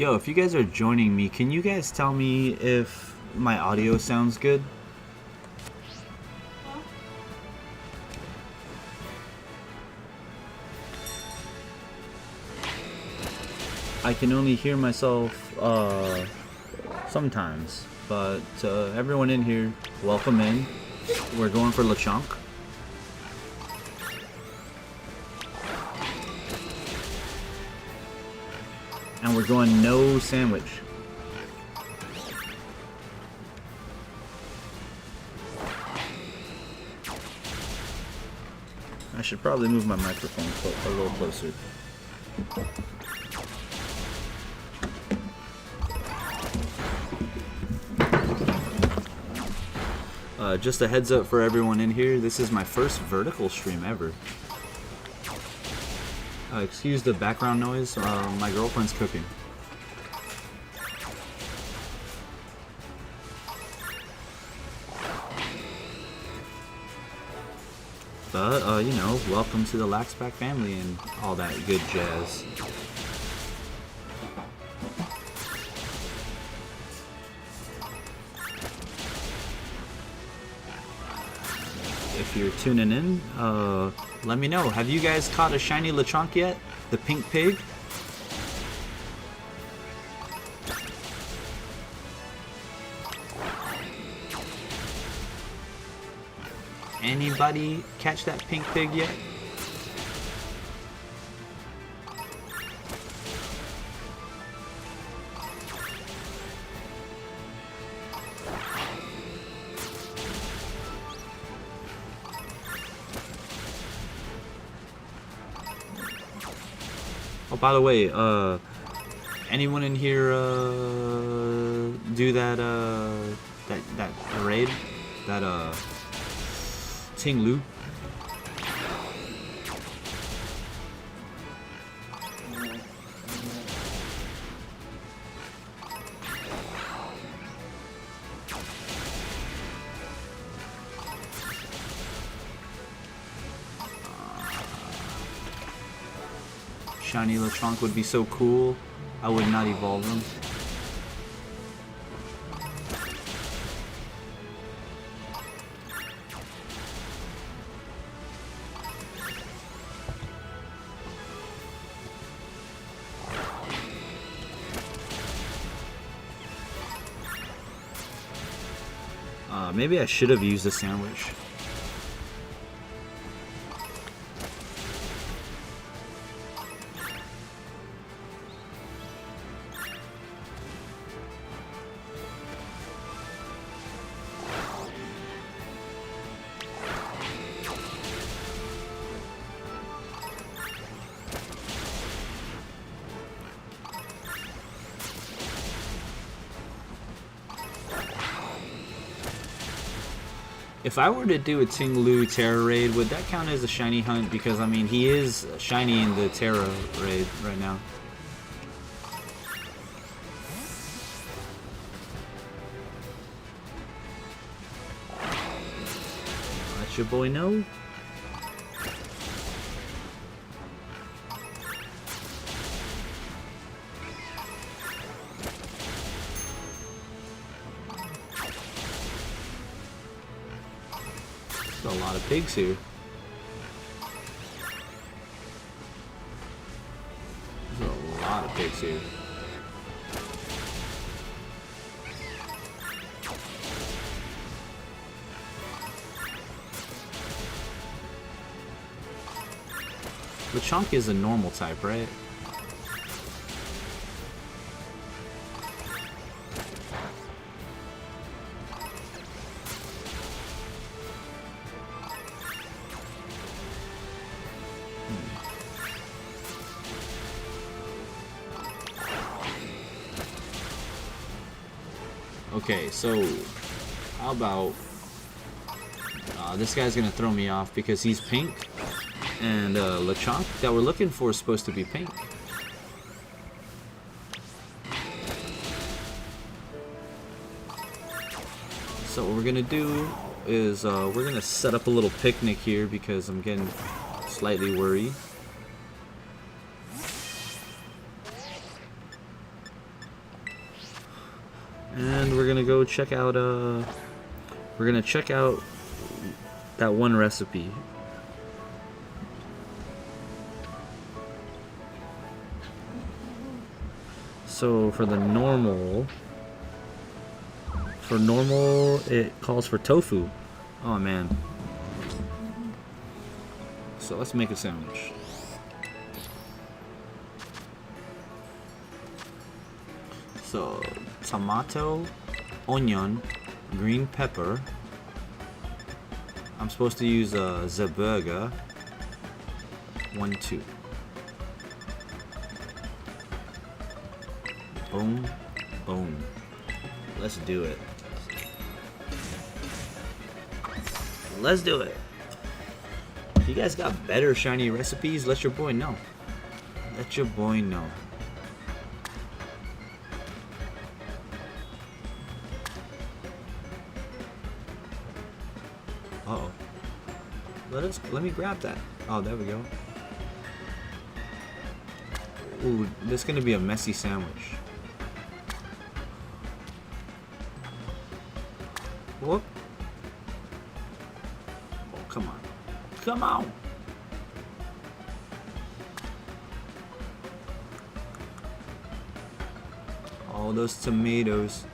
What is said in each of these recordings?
Yo, if you guys are joining me, can you guys tell me if my audio sounds good? I can only hear myself sometimes, but everyone in here, welcome in. We're going for Lechonk. And we're going no sandwich. I should probably move my microphone a little closer. Just a heads up for everyone in here, this is my first vertical stream ever. Excuse the background noise, my girlfriend's cooking. But, you know, welcome to the Laxpack family and all that good jazz. If you're tuning in, let me know. Have you guys caught a shiny Lechonk yet? The pink pig? Anybody catch that pink pig yet? Oh, by the way, anyone in here do that that raid, that Ting Lu? Shiny Lechonk would be so cool. I would not evolve them. Maybe I should have used a sandwich. If I were to do a Ting Lu Terra raid, would that count as a shiny hunt? Because, I mean, he is shiny in the Terra raid right now. Let your boy know. There's a lot of pigs here. There's a lot of pigs here. Lechonk is a normal type, right? Okay, so how about this guy's gonna throw me off because he's pink, and Lechonk that we're looking for is supposed to be pink. So what we're gonna do is we're gonna set up a little picnic here because I'm getting slightly worried. And we're gonna go check out that one recipe. So for normal it calls for tofu. Oh man. So let's make a sandwich. So tomato, onion, green pepper. I'm supposed to use a Zeburger. 1, 2. Boom, boom. Let's do it. Let's do it. If you guys got better shiny recipes, let your boy know. Let your boy know. Uh-oh. Let me grab that. Oh, there we go. Ooh, this is gonna be a messy sandwich. Whoop. Oh, come on. Come on! All those tomatoes.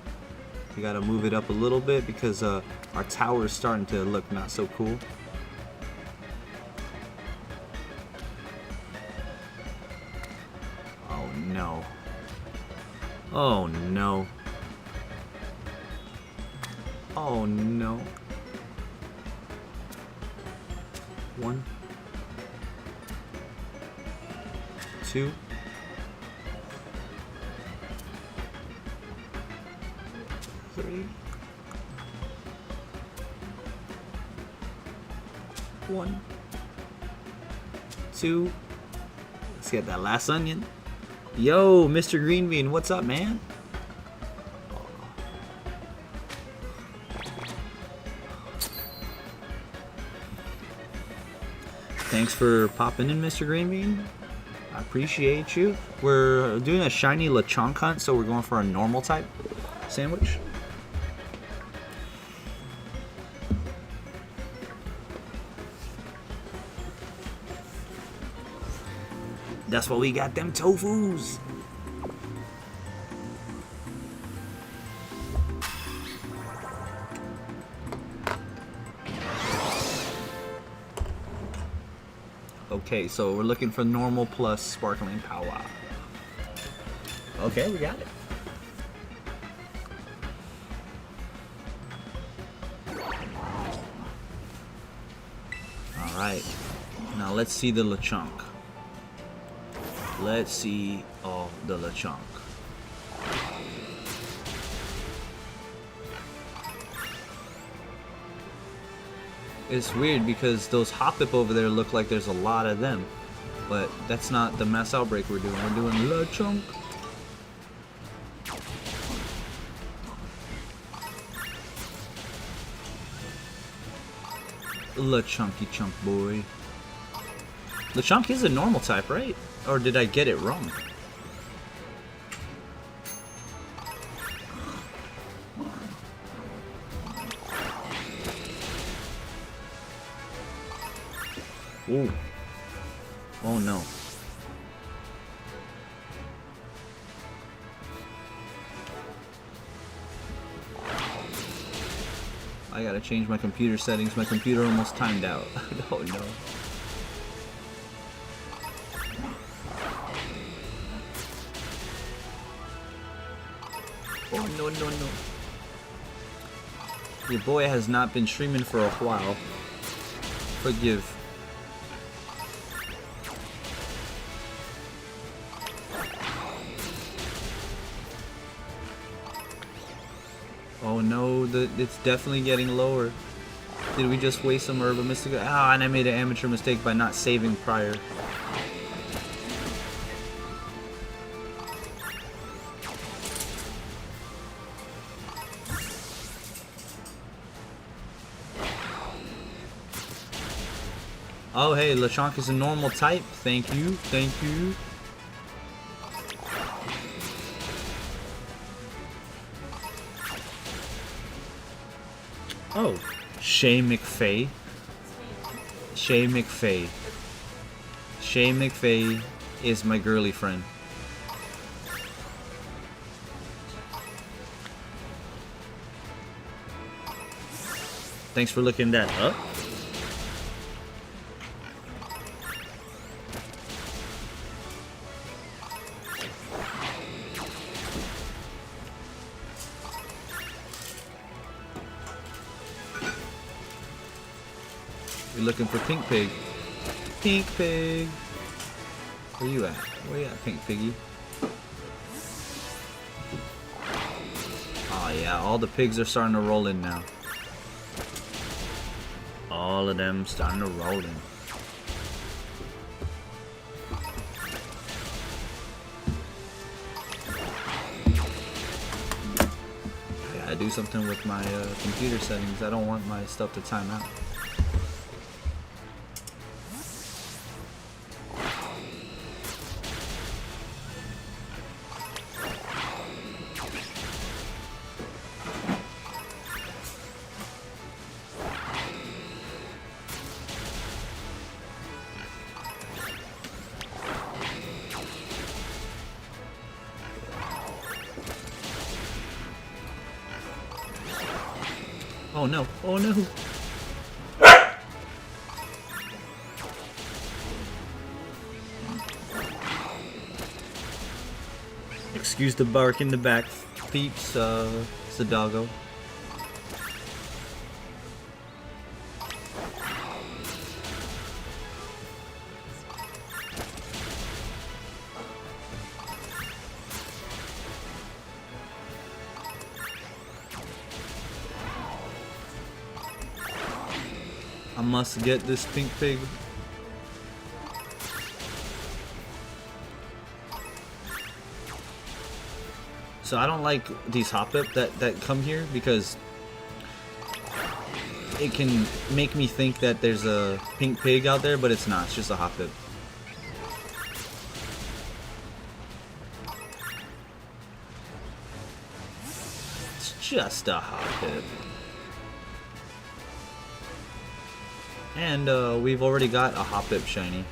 We gotta move it up a little bit because our tower is starting to look not so cool. Oh no. Oh no. Oh no. 1, 2. 3. 1, 2. Let's get that last onion. Yo, Mr. Green Bean, what's up, man? Thanks for popping in, Mr. Green Bean. I appreciate you. We're doing a shiny Lechonk hunt, so we're going for a normal type sandwich. That's why we got them tofus. Okay, so we're looking for normal plus sparkling power. Okay, we got it. Alright, now let's see the Lechonk. Let's see all the Lechonk. It's weird because those Hoppip over there look like there's a lot of them. But that's not the mass outbreak we're doing. We're doing Lechonk. Lechonky chunk boy. Lechonk is a normal type, right? Or did I get it wrong? Ooh. Oh no. I gotta change my computer settings. My computer almost timed out. Oh no. Oh no no no. Your boy has not been streaming for a while. Forgive. Oh no, it's definitely getting lower. Did we just waste some Herba Mystica? Ah, and I made an amateur mistake by not saving prior. Oh hey, Lechonk is a normal type. Thank you, thank you. Oh, Shay McFay. Shay McFay. Shay McFay is my girly friend. Thanks for looking that up. You're looking for Pink Pig. Pink Pig. Where you at? Where you at, Pink Piggy? Oh yeah, all the pigs are starting to roll in now. All of them starting to roll in. I gotta do something with my computer settings. I don't want my stuff to time out. Oh no, oh no. Excuse the bark in the back, peeps, it's the doggo. I must get this Pink Pig. So I don't like these Hoppip that come here because it can make me think that there's a Pink Pig out there, but it's not. It's just a Hoppip. It's just a Hoppip. And we've already got a Hoppip shiny.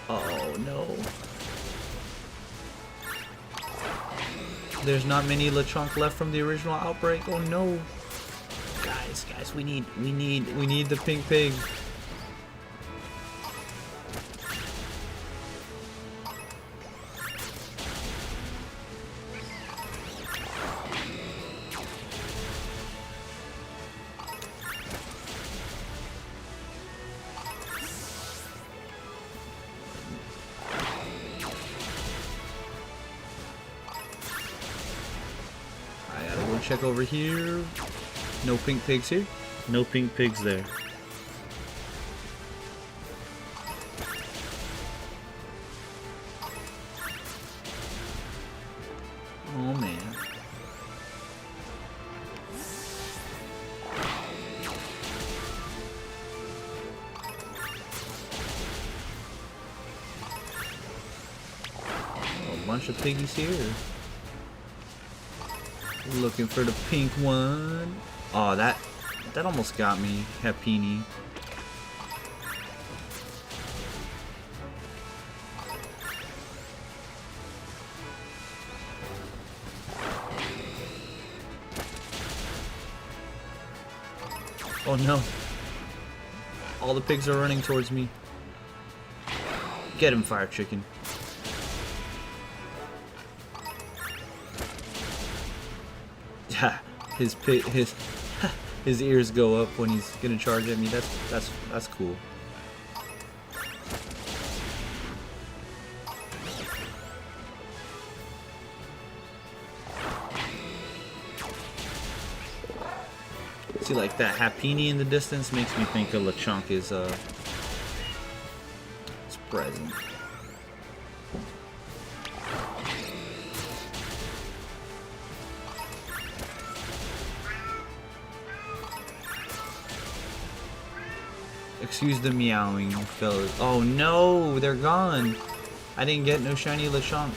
Oh no. There's not many Lechonk left from the original outbreak. Oh no. Guys, we need the Pink Pig. Check over here. No Pink Pigs here. No Pink Pigs there. Oh man. A bunch of piggies here. Looking for the pink one. Oh, that almost got me. Happini. Oh no. All the pigs are running towards me. Get him, Fire Chicken. His ears go up when he's gonna charge at me. That's cool. See, like that Happini in the distance makes me think of Lechonk is it's present. Excuse the meowing, fellas. Oh no, they're gone. I didn't get no shiny Lechonk.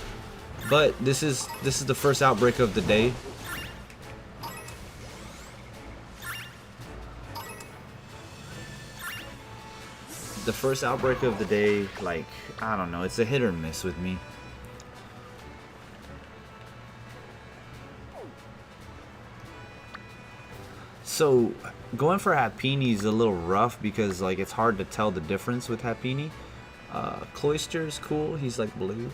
But this is the first outbreak of the day. the first outbreak of the day, like, I don't know, it's a hit or miss with me. So going for Happiny is a little rough because like it's hard to tell the difference with Happiny. Cloyster is cool, he's like blue.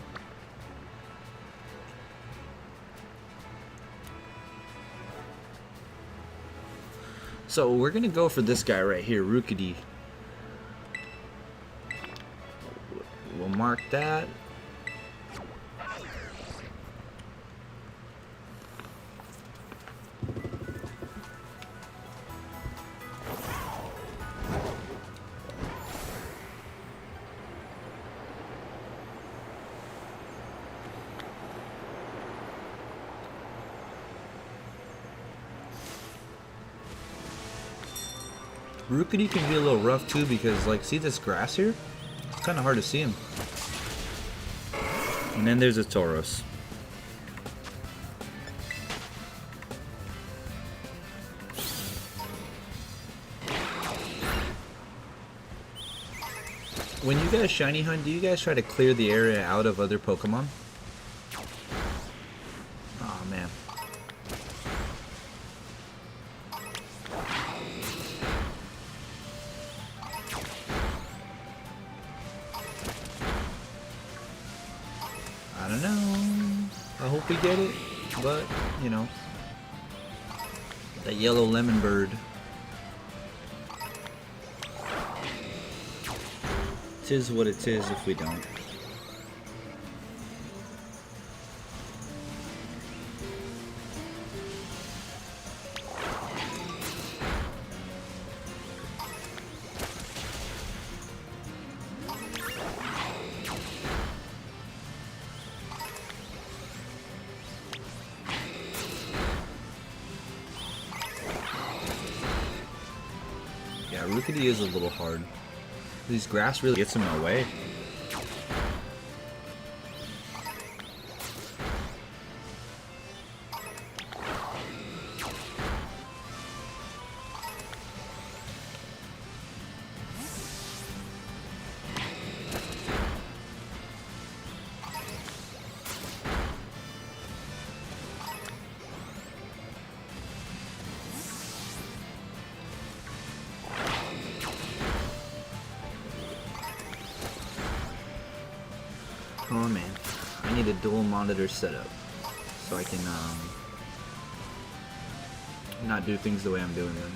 So we're gonna go for this guy right here, Rookidee. We'll mark that. Rookidee can be a little rough too because, like, see this grass here? It's kind of hard to see him. And then there's a Tauros. When you guys shiny hunt, do you guys try to clear the area out of other Pokemon? Oh man. I don't know. I hope we get it, but you know, that yellow lemon bird. Tis what it is if we don't. Yeah, Rookidee is a little hard. These grass really gets in my way. Oh man, I need a dual monitor setup so I can not do things the way I'm doing them.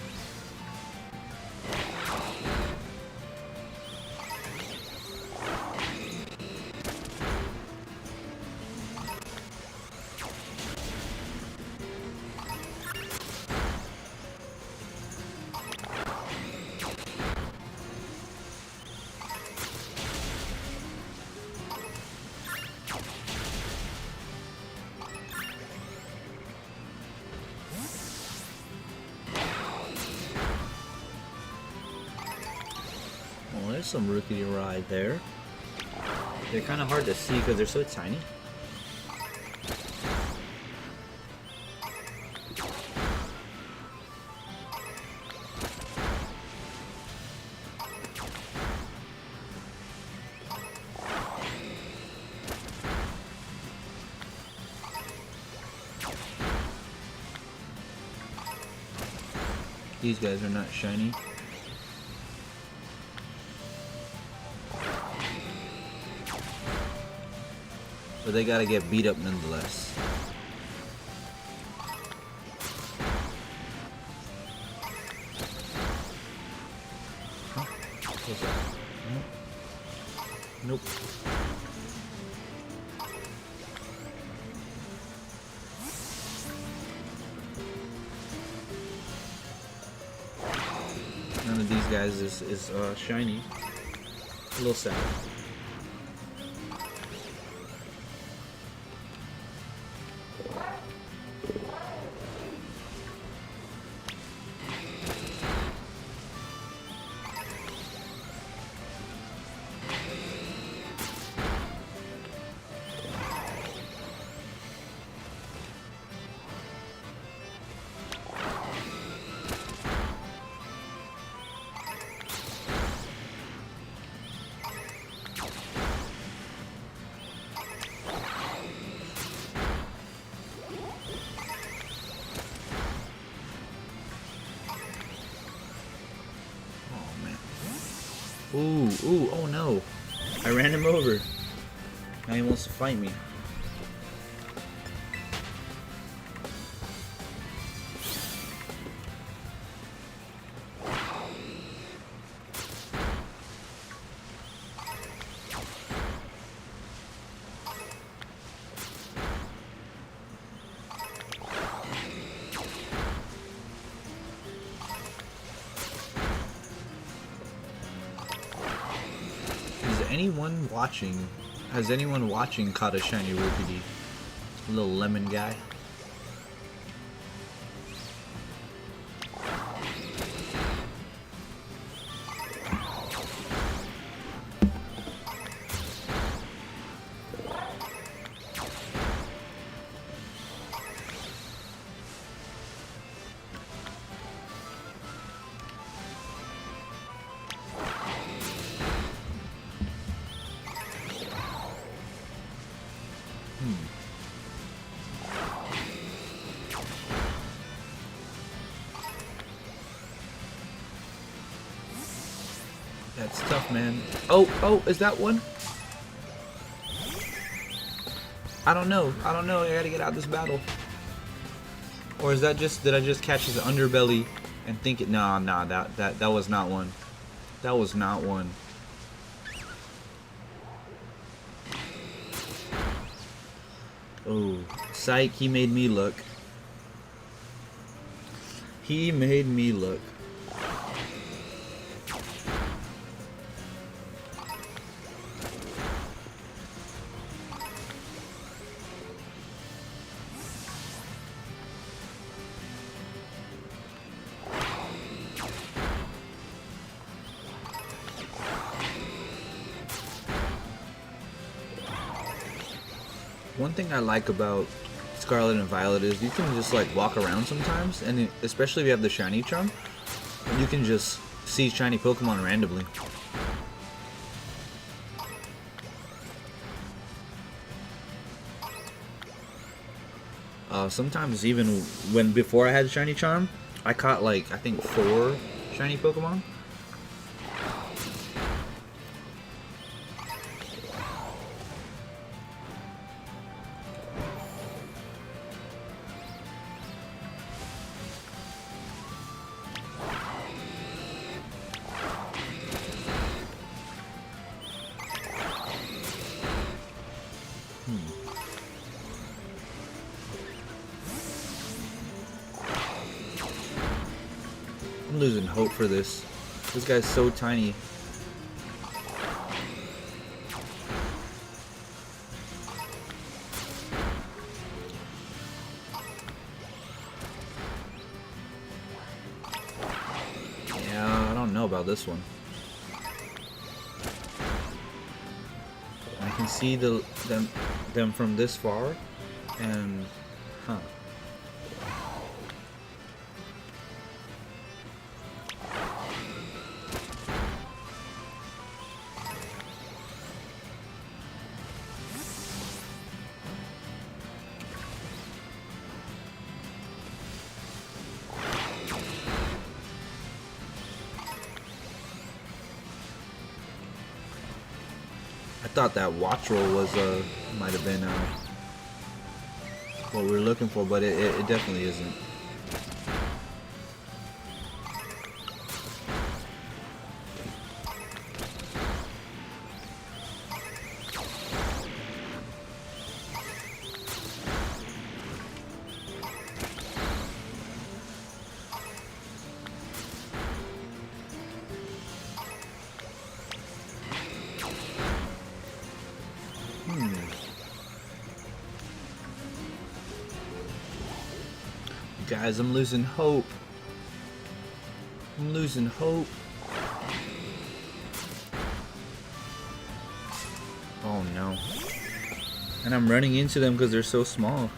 Well, there's some Rookidee ride there. They're kind of hard to see because they're so tiny. These guys are not shiny. But they gotta get beat up nonetheless. Huh? What's that? Nope. Nope. None of these guys is shiny. A little sad. Ooh, ooh, oh no. I ran him over. Now he wants to fight me. Has anyone watching caught a shiny Rookidee? Little lemon guy. That's tough, man. Oh, is that one? I don't know. I gotta get out of this battle. Or is that just, did I just catch his underbelly and think it? Nah, that was not one. That was not one. Oh, psych, he made me look. He made me look. One thing I like about Scarlet and Violet is you can just like walk around sometimes, and especially if you have the shiny charm, you can just see shiny Pokemon randomly. Sometimes even before I had shiny charm, I caught like I think 4 shiny Pokemon. I'm losing hope for this. This guy's so tiny. Yeah, I don't know about this one. I can see them from this far, and huh. I thought that watch roll was might have been what we were looking for, but it definitely isn't. Guys, I'm losing hope. I'm losing hope. Oh no. And I'm running into them because they're so small.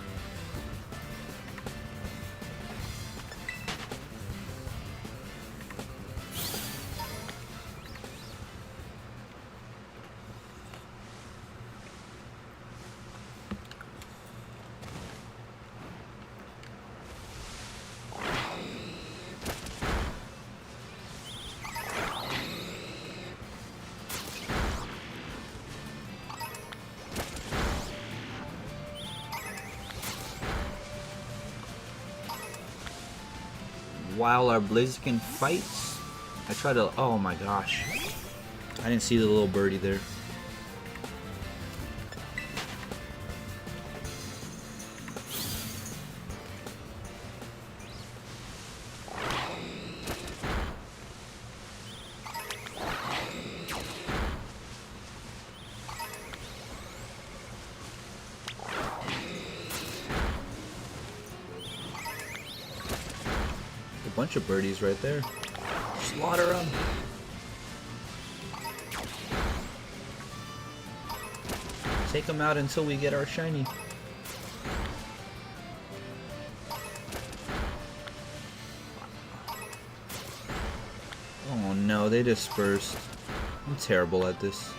while our Blaziken fights, I try to. Oh my gosh. I didn't see the little birdie there. A bunch of birdies right there. Slaughter them. Take them out until we get our shiny. Oh no, they dispersed. I'm terrible at this.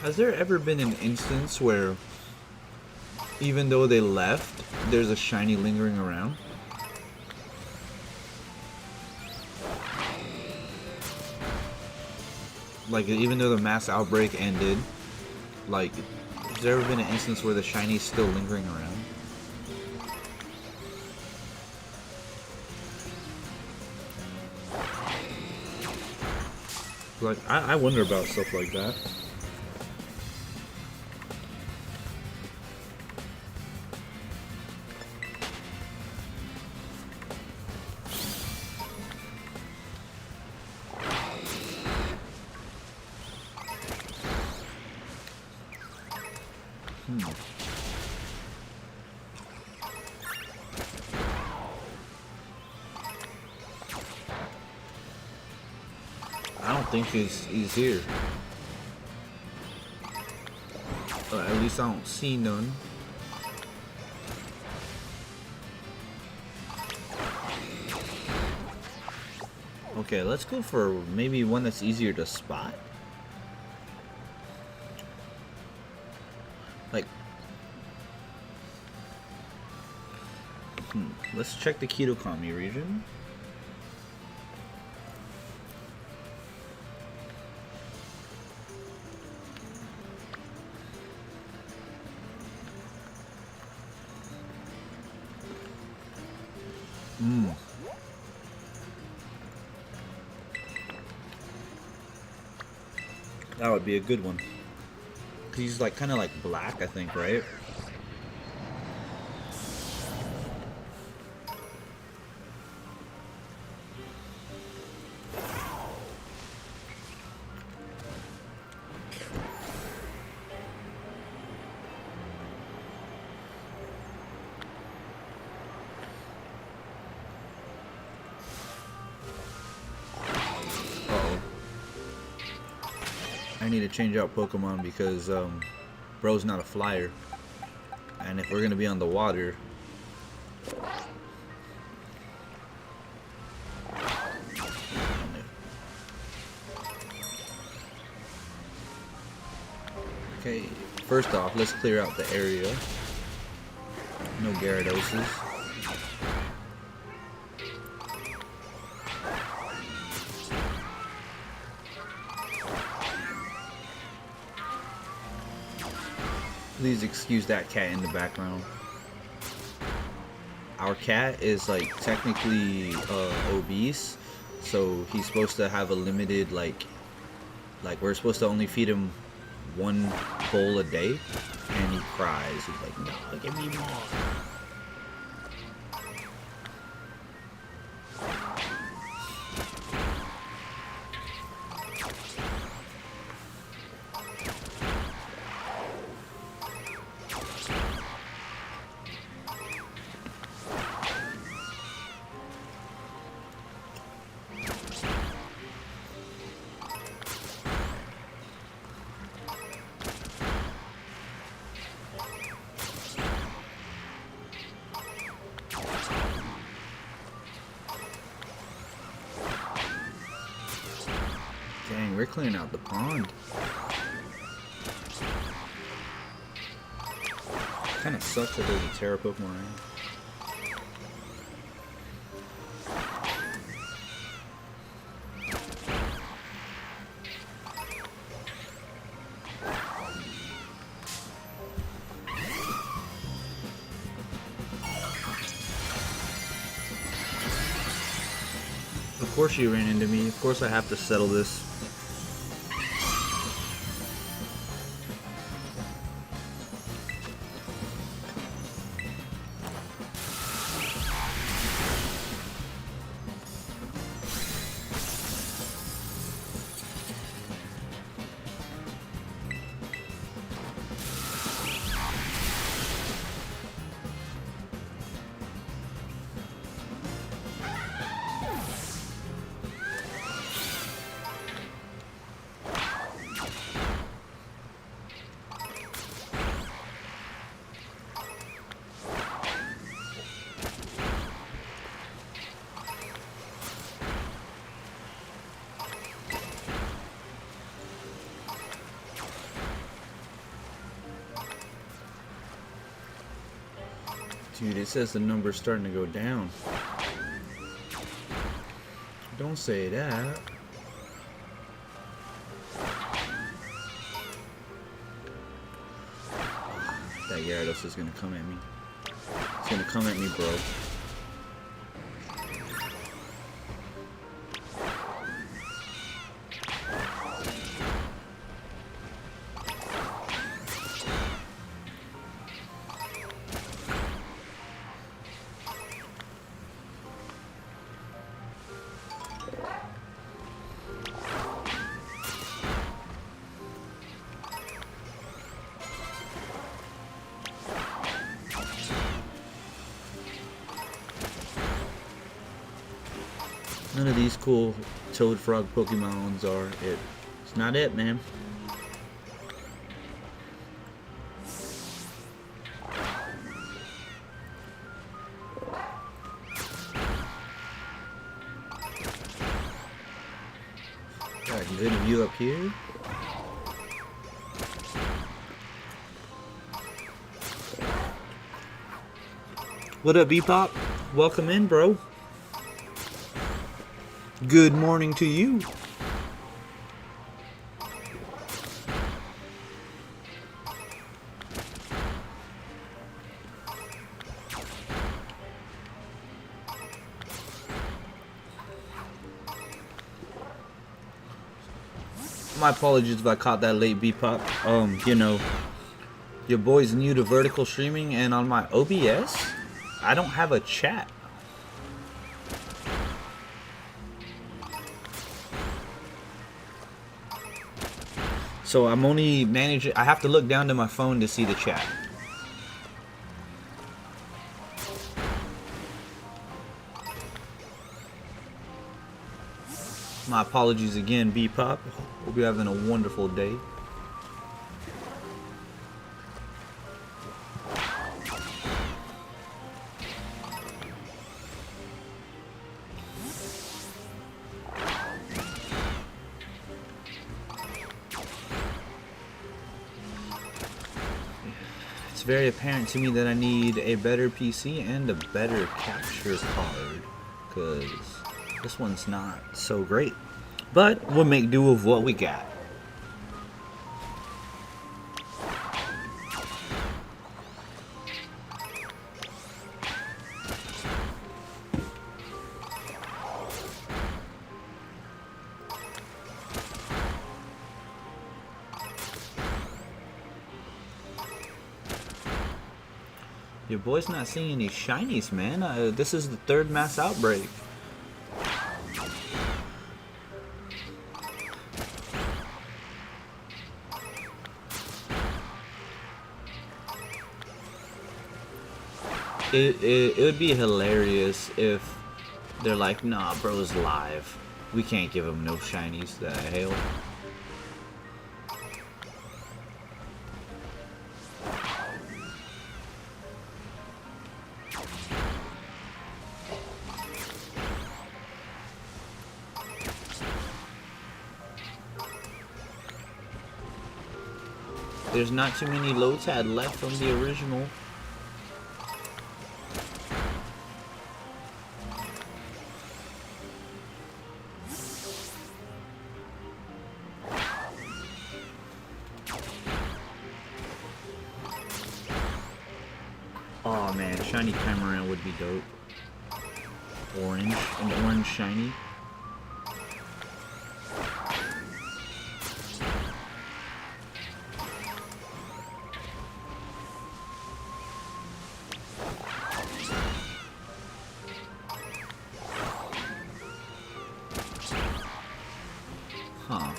Has there ever been an instance where, even though they left, there's a shiny lingering around? Like, even though the mass outbreak ended, like, has there ever been an instance where the shiny's still lingering around? Like, I wonder about stuff like that. I don't think he's here. At least I don't see none. Okay, let's go for maybe one that's easier to spot. Like, let's check the Kitokami region. That would be a good one. 'Cause he's like kind of like black, I think, right? I need to change out Pokemon because bro's not a flyer, and if we're gonna be on the water, okay. First off, let's clear out the area. No Gyarados. Please excuse that cat in the background. Our cat is like technically obese, so he's supposed to have a limited like we're supposed to only feed him one bowl a day, and he cries. He's like, "No, give me more." Dang, we're clearing out the pond. Kind of sucks that there's a Terra Pokemon around. Of course you ran into me. Of course I have to settle this. Dude, it says the number's starting to go down. Don't say that. That Gyarados is gonna come at me. It's gonna come at me, bro. None of these cool Toad Frog Pokemons are it. It's not it, man. Got a good view up here. What up, Bebop? Welcome in, bro. Good morning to you. My apologies if I caught that late, Bebop. You know, your boy's new to vertical streaming, and on my OBS, I don't have a chat. So I'm only managing, I have to look down to my phone to see the chat. My apologies again, Bebop. Hope you're having a wonderful day. It's very apparent to me that I need a better PC and a better capture card, because this one's not so great. But we'll make do with what we got. Your boy's not seeing any shinies, man. This is the third mass outbreak. It would be hilarious if they're like, nah, bro's live. We can't give him no shinies. The hell? There's not too many Lotad left from the original. Oh man, shiny Cameron would be dope. Orange, an orange shiny. Huh.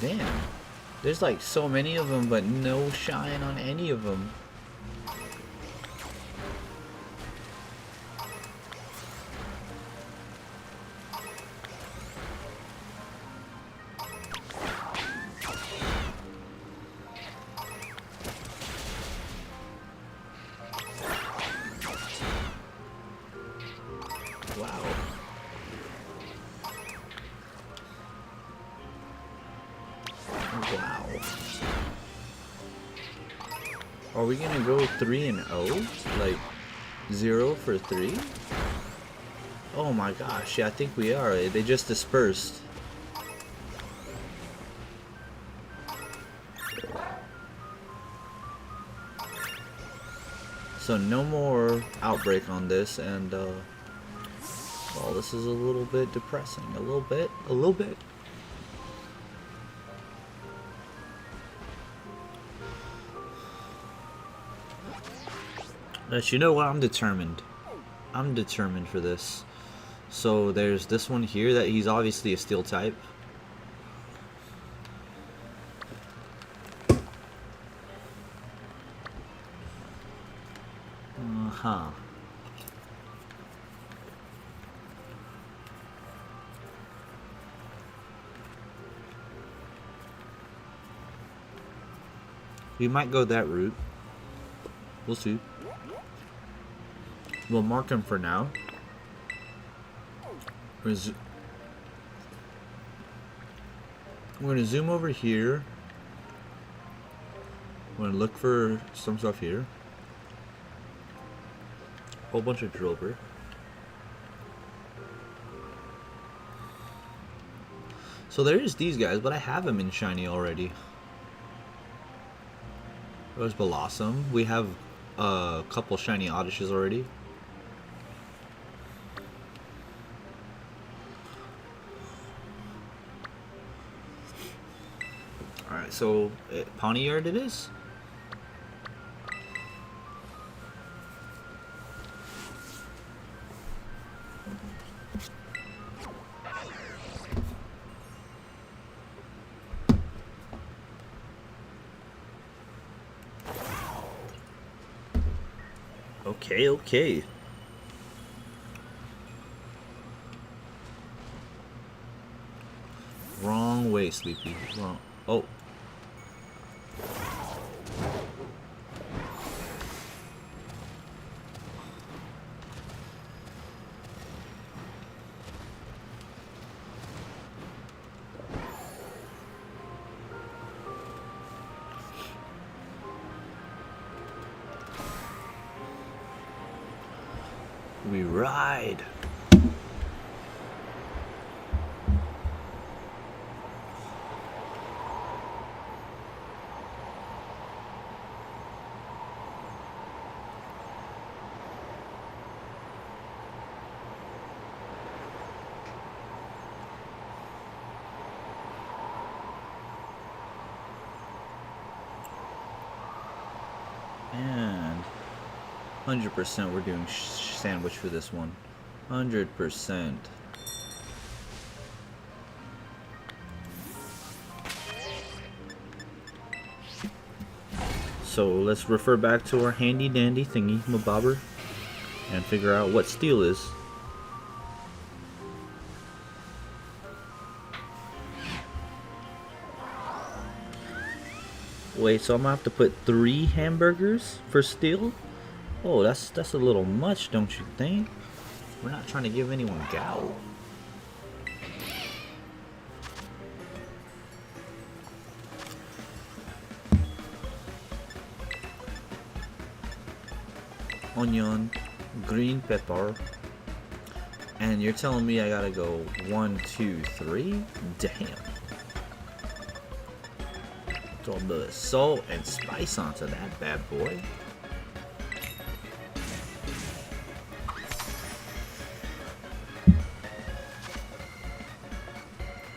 Damn. There's like so many of them, but no shine on any of them. Wow. Wow. Are we gonna go 3-0? Like 0 for 3? Oh my gosh, yeah, I think we are. They just dispersed. So no more outbreak on this, and well, this is a little bit depressing. A little bit. But you know what? I'm determined. I'm determined for this. So there's this one here that he's obviously a steel type. Uh-huh. We might go that route. We'll see. We'll mark him for now. We're gonna zoom over here. We're gonna look for some stuff here. Whole bunch of Drilbur. So there is these guys, but I have them in shiny already. There's Blossom. We have a couple shiny Oddishes already. Alright, so Pawniard it is? Okay. Wrong way, Sleepy. Wrong. Oh. We ride. And 100% we're doing sandwich for this one. 100%. So let's refer back to our handy dandy thingy, Mabobber, and figure out what steel is. Wait, so I'm gonna have to put 3 hamburgers for steel? Oh, that's a little much, don't you think? We're not trying to give anyone gout. onion, green pepper, and you're telling me I gotta go 1, 2, 3? Damn. Throw a bit of salt and spice onto that bad boy.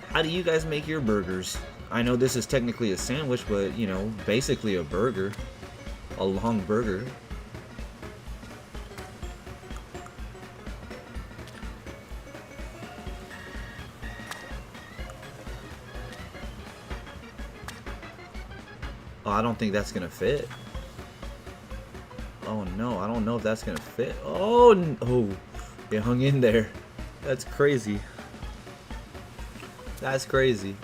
How do you guys make your burgers? I know this is technically a sandwich, but you know, basically a burger. A long burger. Oh, I don't think that's gonna fit. Oh no, I don't know if that's gonna fit. Oh, oh, it hung in there. That's crazy. That's crazy.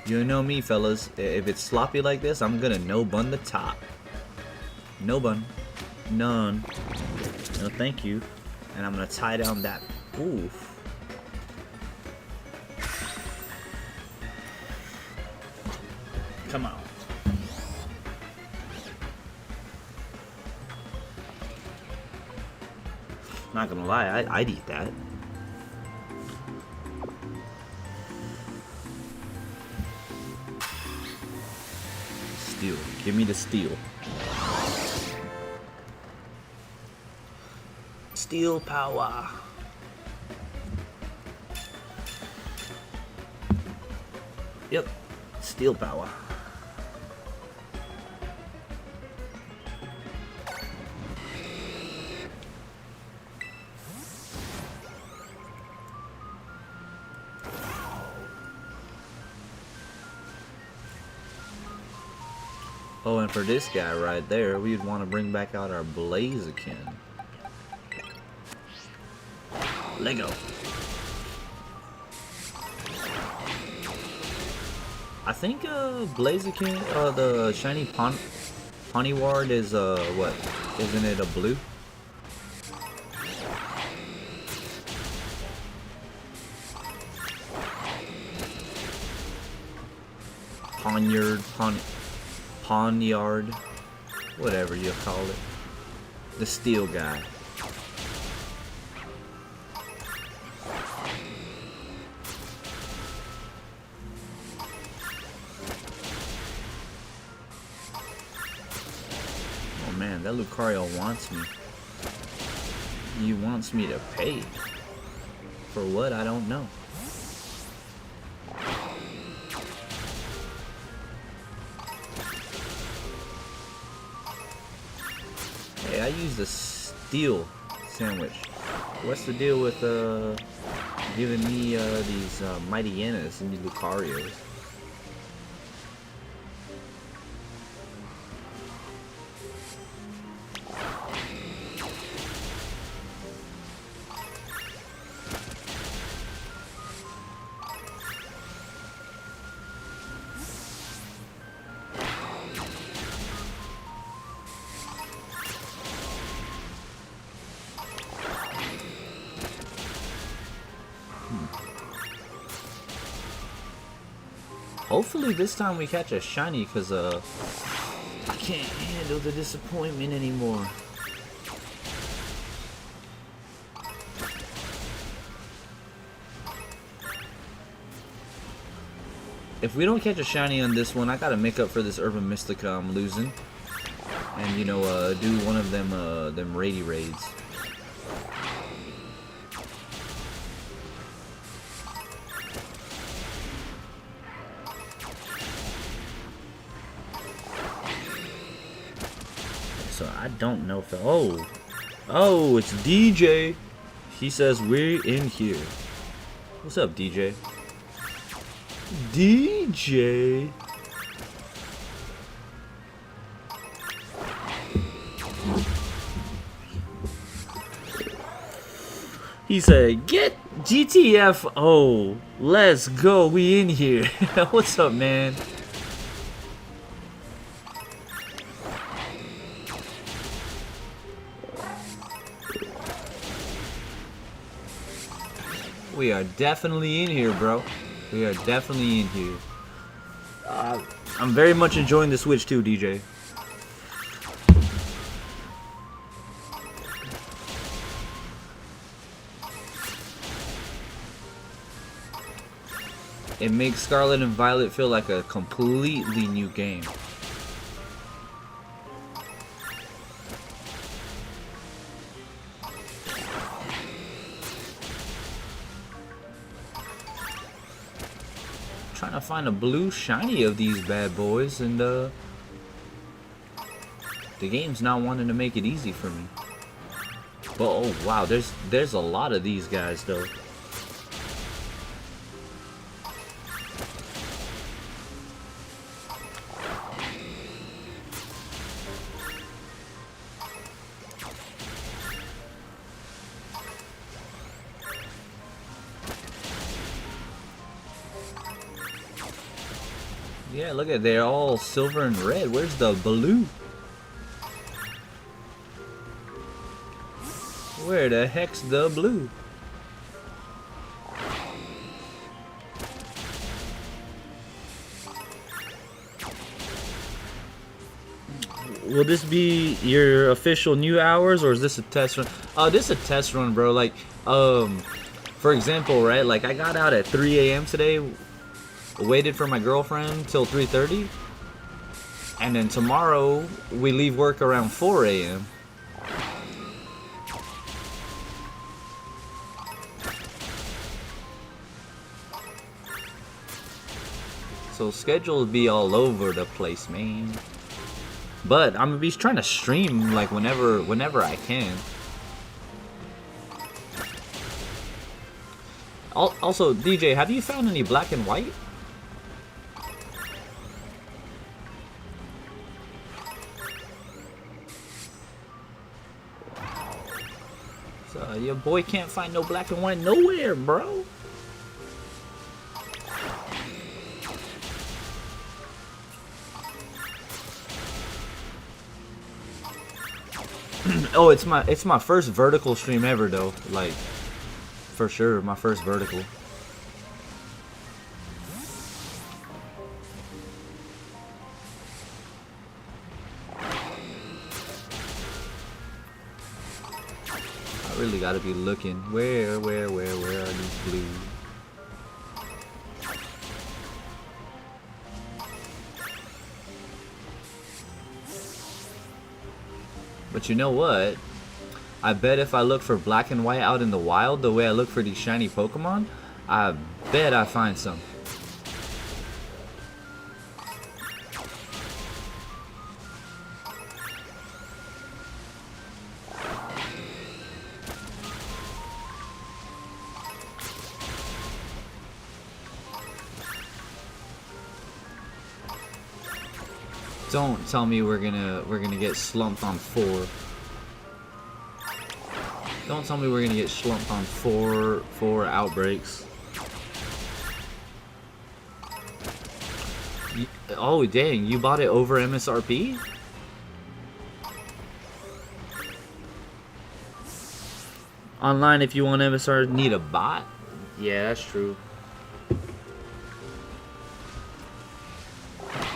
You know me, fellas. If it's sloppy like this, I'm gonna no bun the top. No bun. None. No thank you. And I'm gonna tie down that. Oof. Come on. Not gonna lie, I'd eat that. Steel. Give me the steel. Steel power. Yep. Steel power. Oh, and for this guy right there, we'd want to bring back out our Blaziken. Lego. I think Blaziken, the shiny Poniard is what? Isn't it a blue? Poniard, whatever you call it. The steel guy. Oh man, that Lucario wants me. He wants me to pay. For what? I don't know. Hey, I used a steel sandwich. What's the deal with giving me these Mightyenas and these Lucarios? Hopefully this time we catch a shiny, because I can't handle the disappointment anymore. If we don't catch a shiny on this one, I gotta make up for this Urban Mystica I'm losing. And you know, do one of them raid raids. So I don't know if oh, it's DJ. He says we're in here. What's up, DJ? DJ. He said, "Get GTF. Oh, let's go. We in here." What's up, man? We are definitely in here, bro. We are definitely in here. I'm very much enjoying the Switch too, DJ. It makes Scarlet and Violet feel like a completely new game. Trying to find a blue shiny of these bad boys, and the game's not wanting to make it easy for me. But oh wow, there's a lot of these guys though. Yeah, look at, they're all silver and red. Where's the blue? Where the heck's the blue? Will this be your official new hours, or is this a test run? This is a test run, bro. Like, for example, right? Like, I got out at 3 a.m. today, waited for my girlfriend till 3:30, and then tomorrow we leave work around 4 a.m. So schedule will be all over the place, man. But I'm gonna be trying to stream like whenever I can. Also, DJ, have you found any black and white? So your boy can't find no black and white nowhere, bro. Oh, it's my first vertical stream ever though. Like, for sure, my first vertical. I really gotta be looking. Where are these blues? But you know what? I bet if I look for black and white out in the wild the way I look for these shiny Pokemon, I bet I find some. Don't tell me we're gonna get slumped on 4. Don't tell me we're gonna get slumped on four outbreaks. Oh dang, you bought it over MSRP? Online, if you want MSR, need a bot? Yeah, that's true.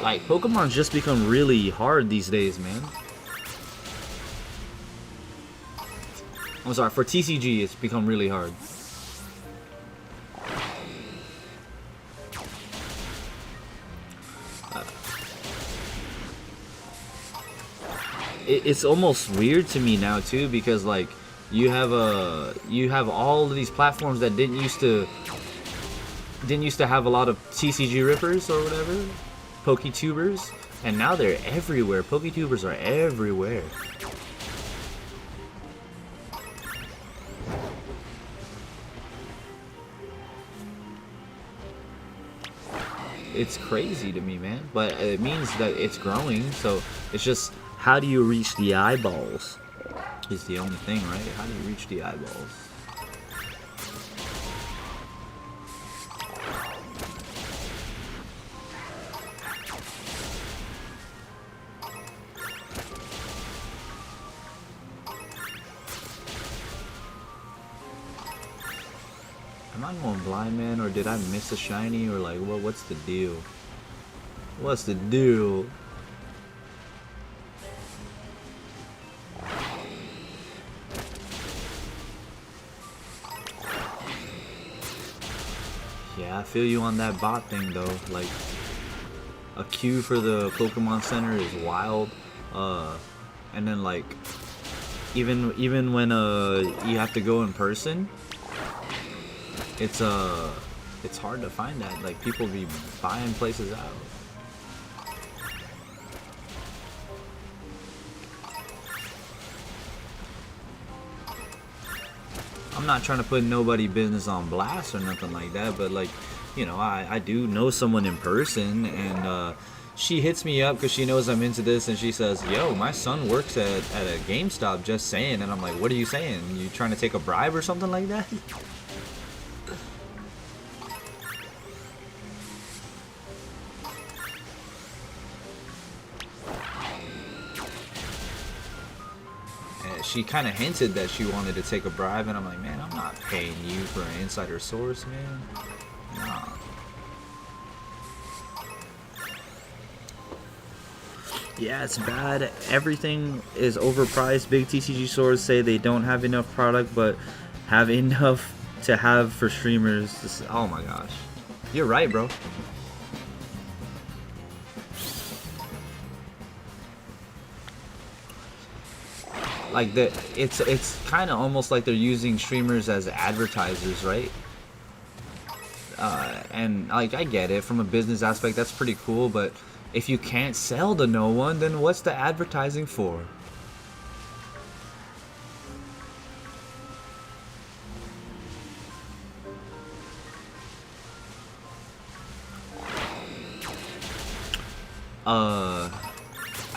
Like, Pokemon's just become really hard these days, man. I'm sorry, for TCG, it's become really hard. It's almost weird to me now too, because like you have all of these platforms that didn't used to have a lot of TCG rippers or whatever, PokeTubers, and now they're everywhere. PokeTubers are everywhere. It's crazy to me, man, but it means that it's growing, so it's just, how do you reach the eyeballs is the only thing, right? How do you reach the eyeballs? Am I going blind, man, or did I miss a shiny, or like, what's the deal? What's the deal? Yeah, I feel you on that bot thing though. Like, a queue for the Pokemon Center is wild. And then like, even when you have to go in person, it's hard to find that. Like, people be buying places out. I'm not trying to put nobody business on blast or nothing like that, but like, you know, I do know someone in person, and she hits me up because she knows I'm into this, and she says, yo, my son works at a GameStop, just saying. And I'm like, what are you saying? You trying to take a bribe or something like that? She kind of hinted that she wanted to take a bribe, and I'm like, man, I'm not paying you for an insider source, man. Nah. Yeah, it's bad. Everything is overpriced. Big TCG stores say they don't have enough product, but have enough to have for streamers. Oh my gosh. You're right, bro. Like, it's kind of almost like they're using streamers as advertisers, right? And like, I get it from a business aspect, that's pretty cool, but if you can't sell to no one, then what's the advertising for?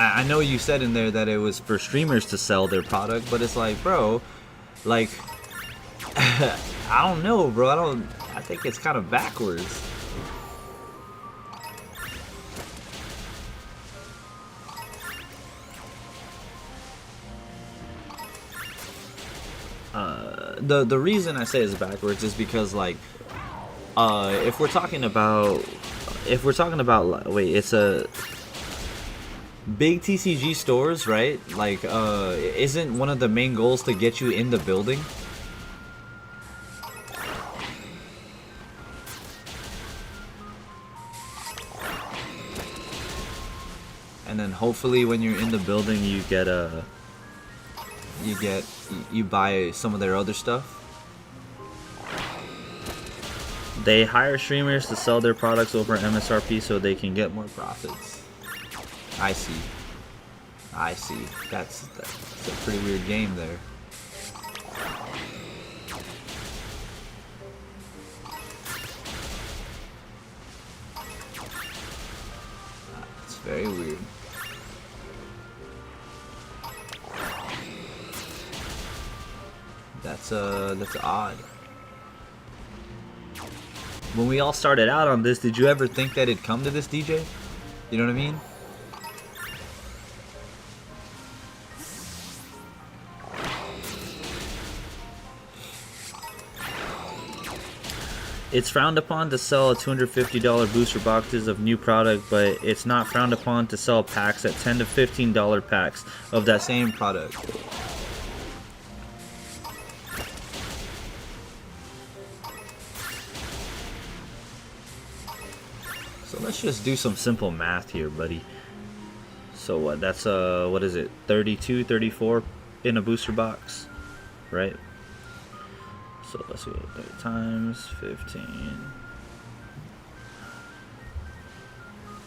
I know you said in there that it was for streamers to sell their product, but it's like, bro, like, I don't know, bro. I think it's kind of backwards. The reason I say it's backwards is because, like, if we're talking about wait, it's a big TCG stores, right? Like, isn't one of the main goals to get you in the building? And then hopefully when you're in the building, you buy some of their other stuff. They hire streamers to sell their products over MSRP so they can get more profits. I see. That's a pretty weird game there. It's very weird. That's odd. When we all started out on this, did you ever think that it'd come to this, DJ? You know what I mean? It's frowned upon to sell $250 booster boxes of new product, but it's not frowned upon to sell packs at $10 to $15 packs of that same product. So let's just do some simple math here, buddy. So what? That's what is it? 32, 34 in a booster box, right? So let's go 30 times 15.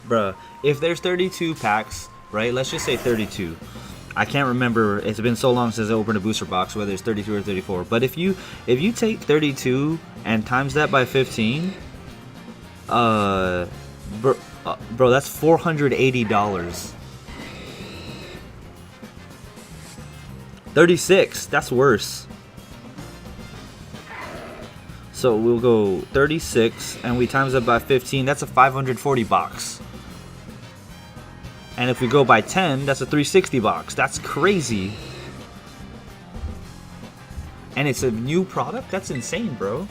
Bruh, if there's 32 packs, right? Let's just say 32. I can't remember. It's been so long since I opened a booster box, whether it's 32 or 34. But if you take 32 and times that by 15, bro, that's $480. 36. That's worse. So we'll go 36 and we times it by 15, that's a 540 box. And if we go by 10, that's a 360 box. That's crazy. And it's a new product? That's insane, bro.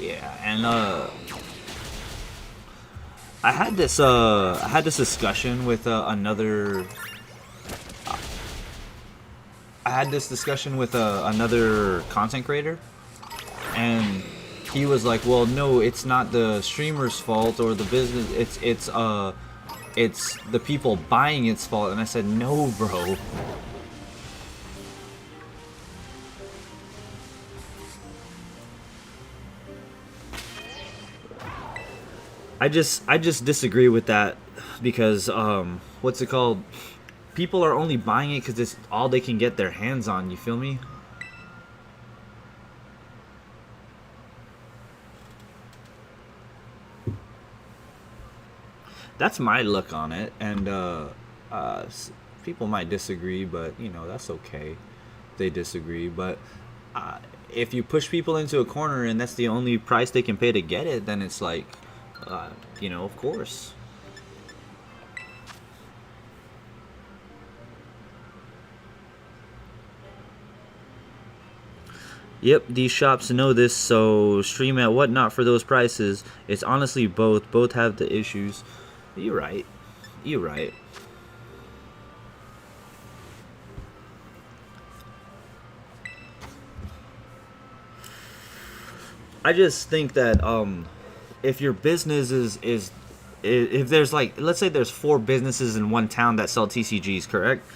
Yeah, and I had this discussion with another. I had this discussion with another content creator, and he was like, "Well, no, it's not the streamer's fault or the business. It's the people buying its fault." And I said, "No, bro. I just disagree with that because what's it called? People are only buying it because it's all they can get their hands on. You feel me?" That's my look on it, and people might disagree, but you know that's okay. They disagree, but uh, if you push people into a corner and that's the only price they can pay to get it, then it's like, of course. Yep, these shops know this, so stream at whatnot for those prices. It's honestly both. Both have the issues. You're right. You're right. I just think that if your business is if there's like, let's say there's 4 businesses in one town that sell TCGs, correct?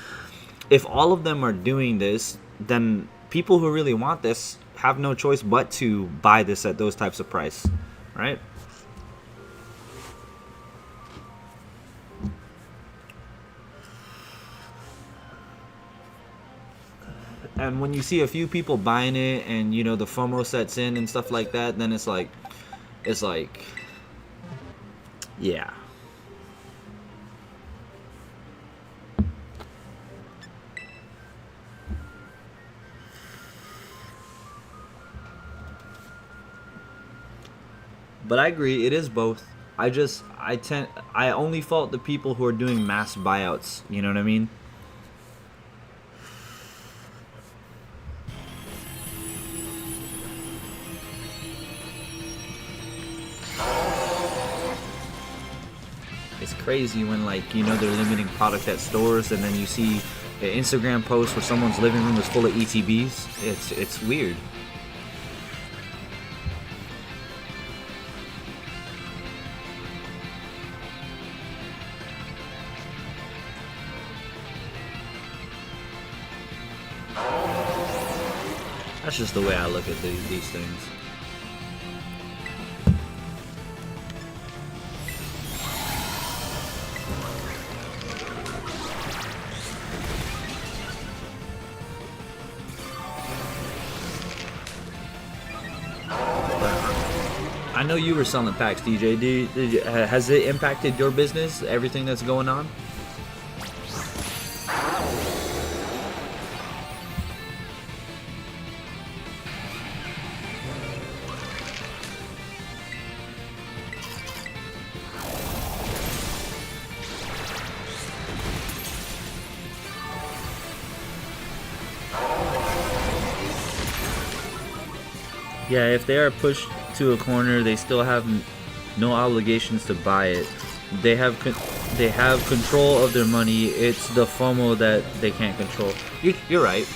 If all of them are doing this, then people who really want this have no choice but to buy this at those types of price, right? And when you see a few people buying it and the FOMO sets in and stuff like that, then it's like yeah. But I agree, it is both. I only fault the people who are doing mass buyouts, you know what I mean? It's crazy when they're limiting product at stores and then you see an Instagram post where someone's living room is full of ETBs. It's weird. That's just the way I look at these things. I know you were selling packs, DJ. Has it impacted your business, everything that's going on? Yeah, if they are pushed to a corner, they still have no obligations to buy it. They have control of their money. It's the FOMO that they can't control. You're right.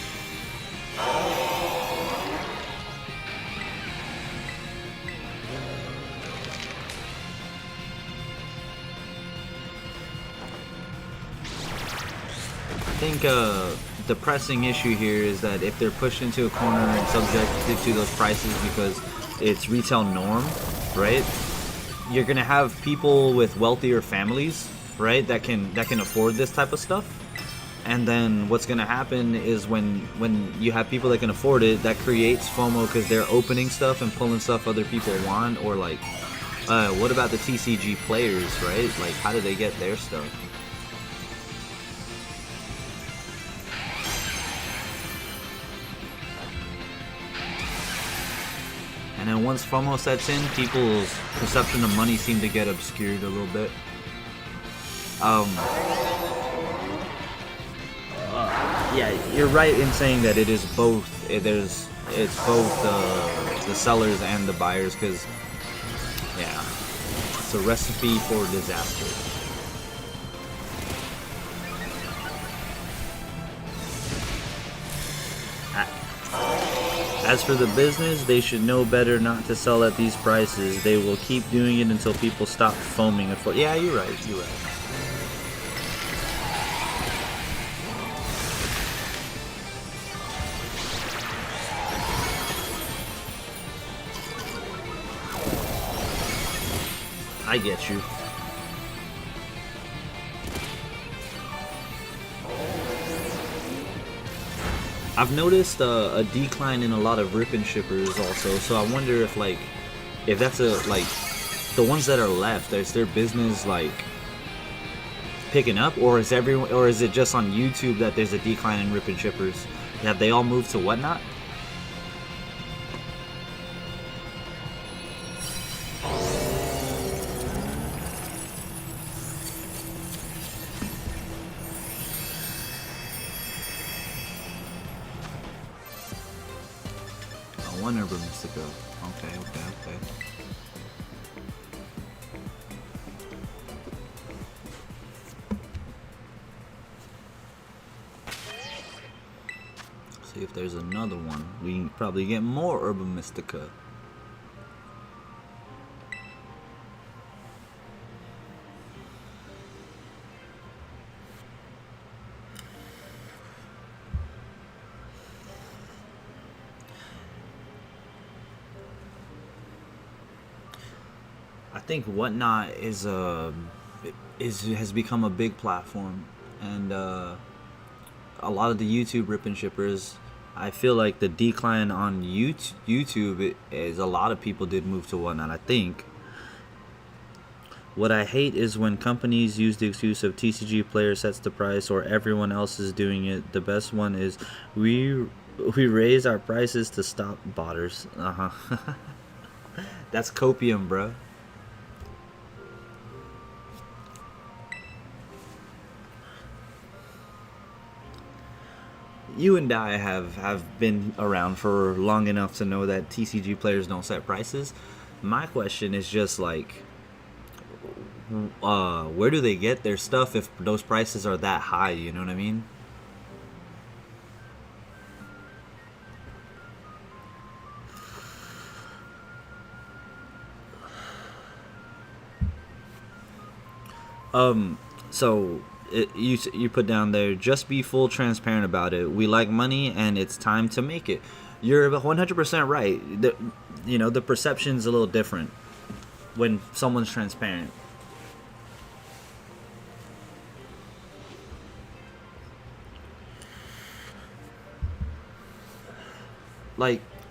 I think the pressing issue here is that if they're pushed into a corner and subjected to those prices because it's retail norm, right? You're gonna have people with wealthier families, right, that can afford this type of stuff. And then what's gonna happen is when you have people that can afford it, that creates FOMO because they're opening stuff and pulling stuff other people want. Or what about the TCG players, right? Like, how do they get their stuff? And then once FOMO sets in, people's perception of money seem to get obscured a little bit. Yeah, you're right in saying that it is both. There's it's both the sellers and the buyers, because yeah, it's a recipe for disaster. As for the business, they should know better not to sell at these prices. They will keep doing it until people stop foaming at. Yeah, you're right. You're right. I get you. I've noticed a decline in a lot of rip and shippers also, so I wonder if if that's the ones that are left, is their business like picking up, or is it just on YouTube that there's a decline in rip and shippers? Have they all moved to Whatnot? One Herba Mystica. Okay. See if there's another one. We can probably get more Herba Mystica. I think Whatnot has become a big platform, and a lot of the YouTube rip and shippers. I feel like the decline on YouTube is a lot of people did move to Whatnot. I think. What I hate is when companies use the excuse of TCG player sets the price or everyone else is doing it. The best one is we raise our prices to stop botters. That's copium, bruh. You and I have been around for long enough to know that TCG players don't set prices. My question is just where do they get their stuff if those prices are that high? You know what I mean? So you put down there, just be full transparent about it. We like money and it's time to make it. You're 100% right. The perception's a little different when someone's transparent.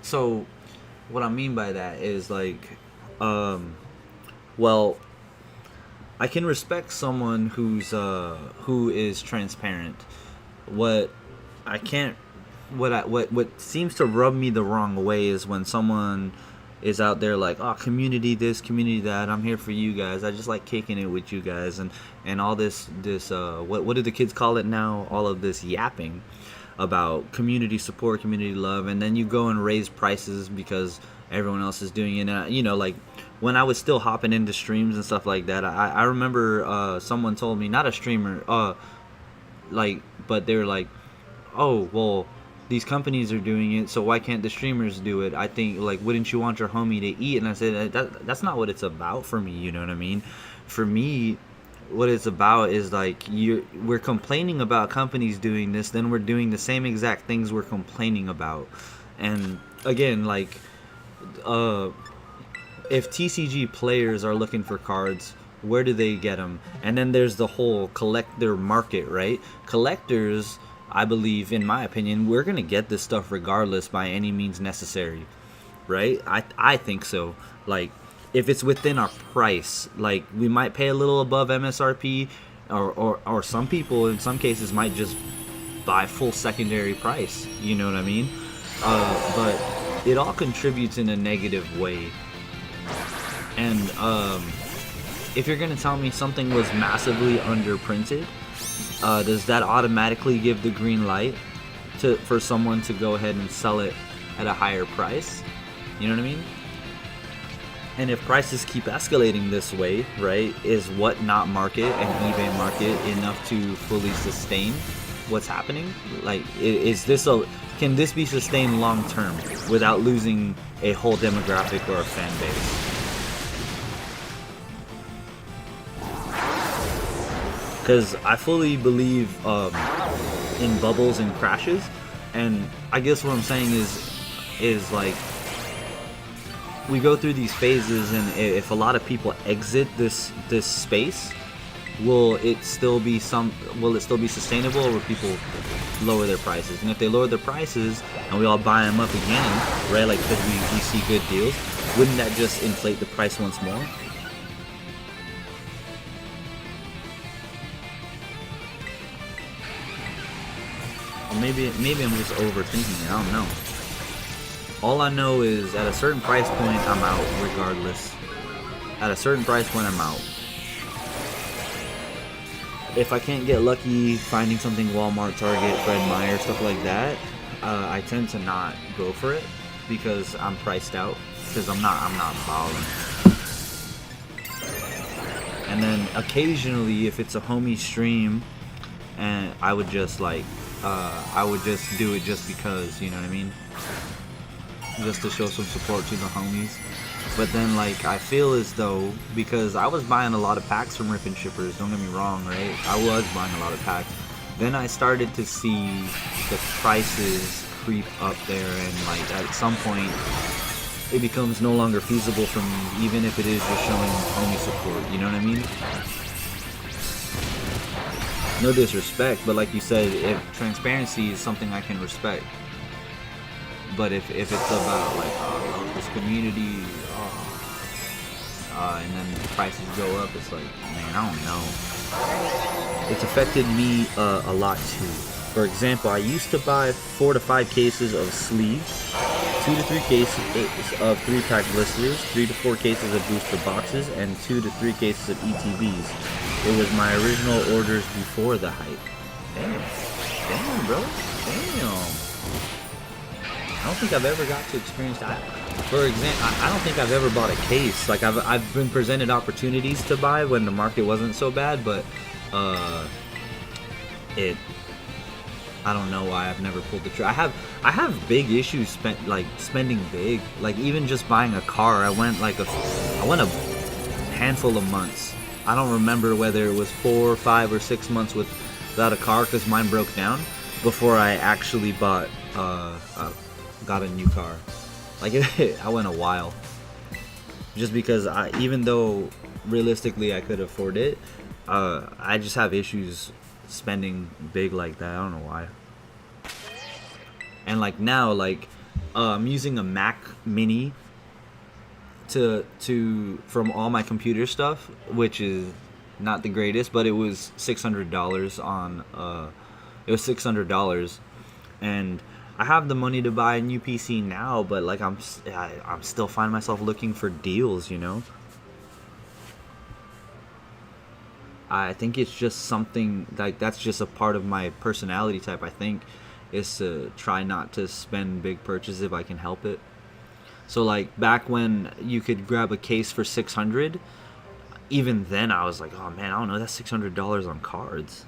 So what I mean by that is well, I can respect someone who is transparent. What I can't, what seems to rub me the wrong way is when someone is out there like, oh, community this, community that. I'm here for you guys. I just like kicking it with you guys, and all this what do the kids call it now? All of this yapping about community support, community love, and then you go and raise prices because everyone else is doing it. And when I was still hopping into streams and stuff like that, I remember someone told me, not a streamer, but they were like, oh, well, these companies are doing it, so why can't the streamers do it? I think, wouldn't you want your homie to eat? And I said, that's not what it's about for me, you know what I mean? For me, what it's about is we're complaining about companies doing this, then we're doing the same exact things we're complaining about. And again, if TCG players are looking for cards, where do they get them? And then there's the whole collector market, right? Collectors, I believe, in my opinion, we're gonna get this stuff regardless by any means necessary, right? I think so. If it's within our price, we might pay a little above MSRP, or some people in some cases might just buy full secondary price. You know what I mean? But it all contributes in a negative way. And if you're gonna tell me something was massively underprinted, does that automatically give the green light for someone to go ahead and sell it at a higher price. You know what I mean? And if prices keep escalating this way, right, is Whatnot Market and eBay Market enough to fully sustain what's happening? Like, can this be sustained long term without losing a whole demographic or a fan base? Because I fully believe in bubbles and crashes, and I guess what I'm saying is like, we go through these phases, and if a lot of people exit this space, will it still be sustainable, or will people lower their prices? And if they lower their prices and we all buy them up again, right, like because we see good deals, wouldn't that just inflate the price once more? Or maybe I'm just overthinking it, I don't know. All I know is at a certain price point, I'm out regardless. At a certain price point, I'm out. If I can't get lucky finding something Walmart, Target, Fred Meyer, stuff like that, I tend to not go for it because I'm priced out. Because I'm not balling. And then occasionally, if it's a homie stream, and I would just do it just because, you know what I mean? Just to show some support to the homies. But then, like, I feel as though, because I was buying a lot of packs from Rip and Shippers, don't get me wrong, right? I was buying a lot of packs. Then I started to see the prices creep up there, and like at some point it becomes no longer feasible for me, even if it is just showing homie support, you know what I mean? No disrespect, but like you said, if transparency is something I can respect. But if it's about like this community, and then the prices go up, it's like, man, I don't know. It's affected me a lot too. For example, I used to buy 4 to 5 cases of sleeves, 2 to 3 cases of 3-pack blisters, 3 to 4 cases of booster boxes, and 2 to 3 cases of ETBs. It was my original orders before the hype. Damn, bro. Damn. I don't think I've ever got to experience that. For example, I don't think I've ever bought a case. Like, I've been presented opportunities to buy when the market wasn't so bad, but I don't know why I've never pulled the trigger. I have big issues spending big. Like, even just buying a car, I went a handful of months. I don't remember whether it was 4, 5, or 6 months without a car because mine broke down before I actually got a new car. Like, I went a while, just because even though realistically I could afford it, I just have issues spending big like that. I don't know why. And like now, like I'm using a Mac Mini from all my computer stuff, which is not the greatest, but it was $600 on it was $600, and I have the money to buy a new PC now, but like I'm still finding myself looking for deals, you know. I think it's just something like that's just a part of my personality type. I think is to try not to spend big purchases if I can help it. So like back when you could grab a case for $600, even then I was like, oh man, I don't know, that's $600 on cards.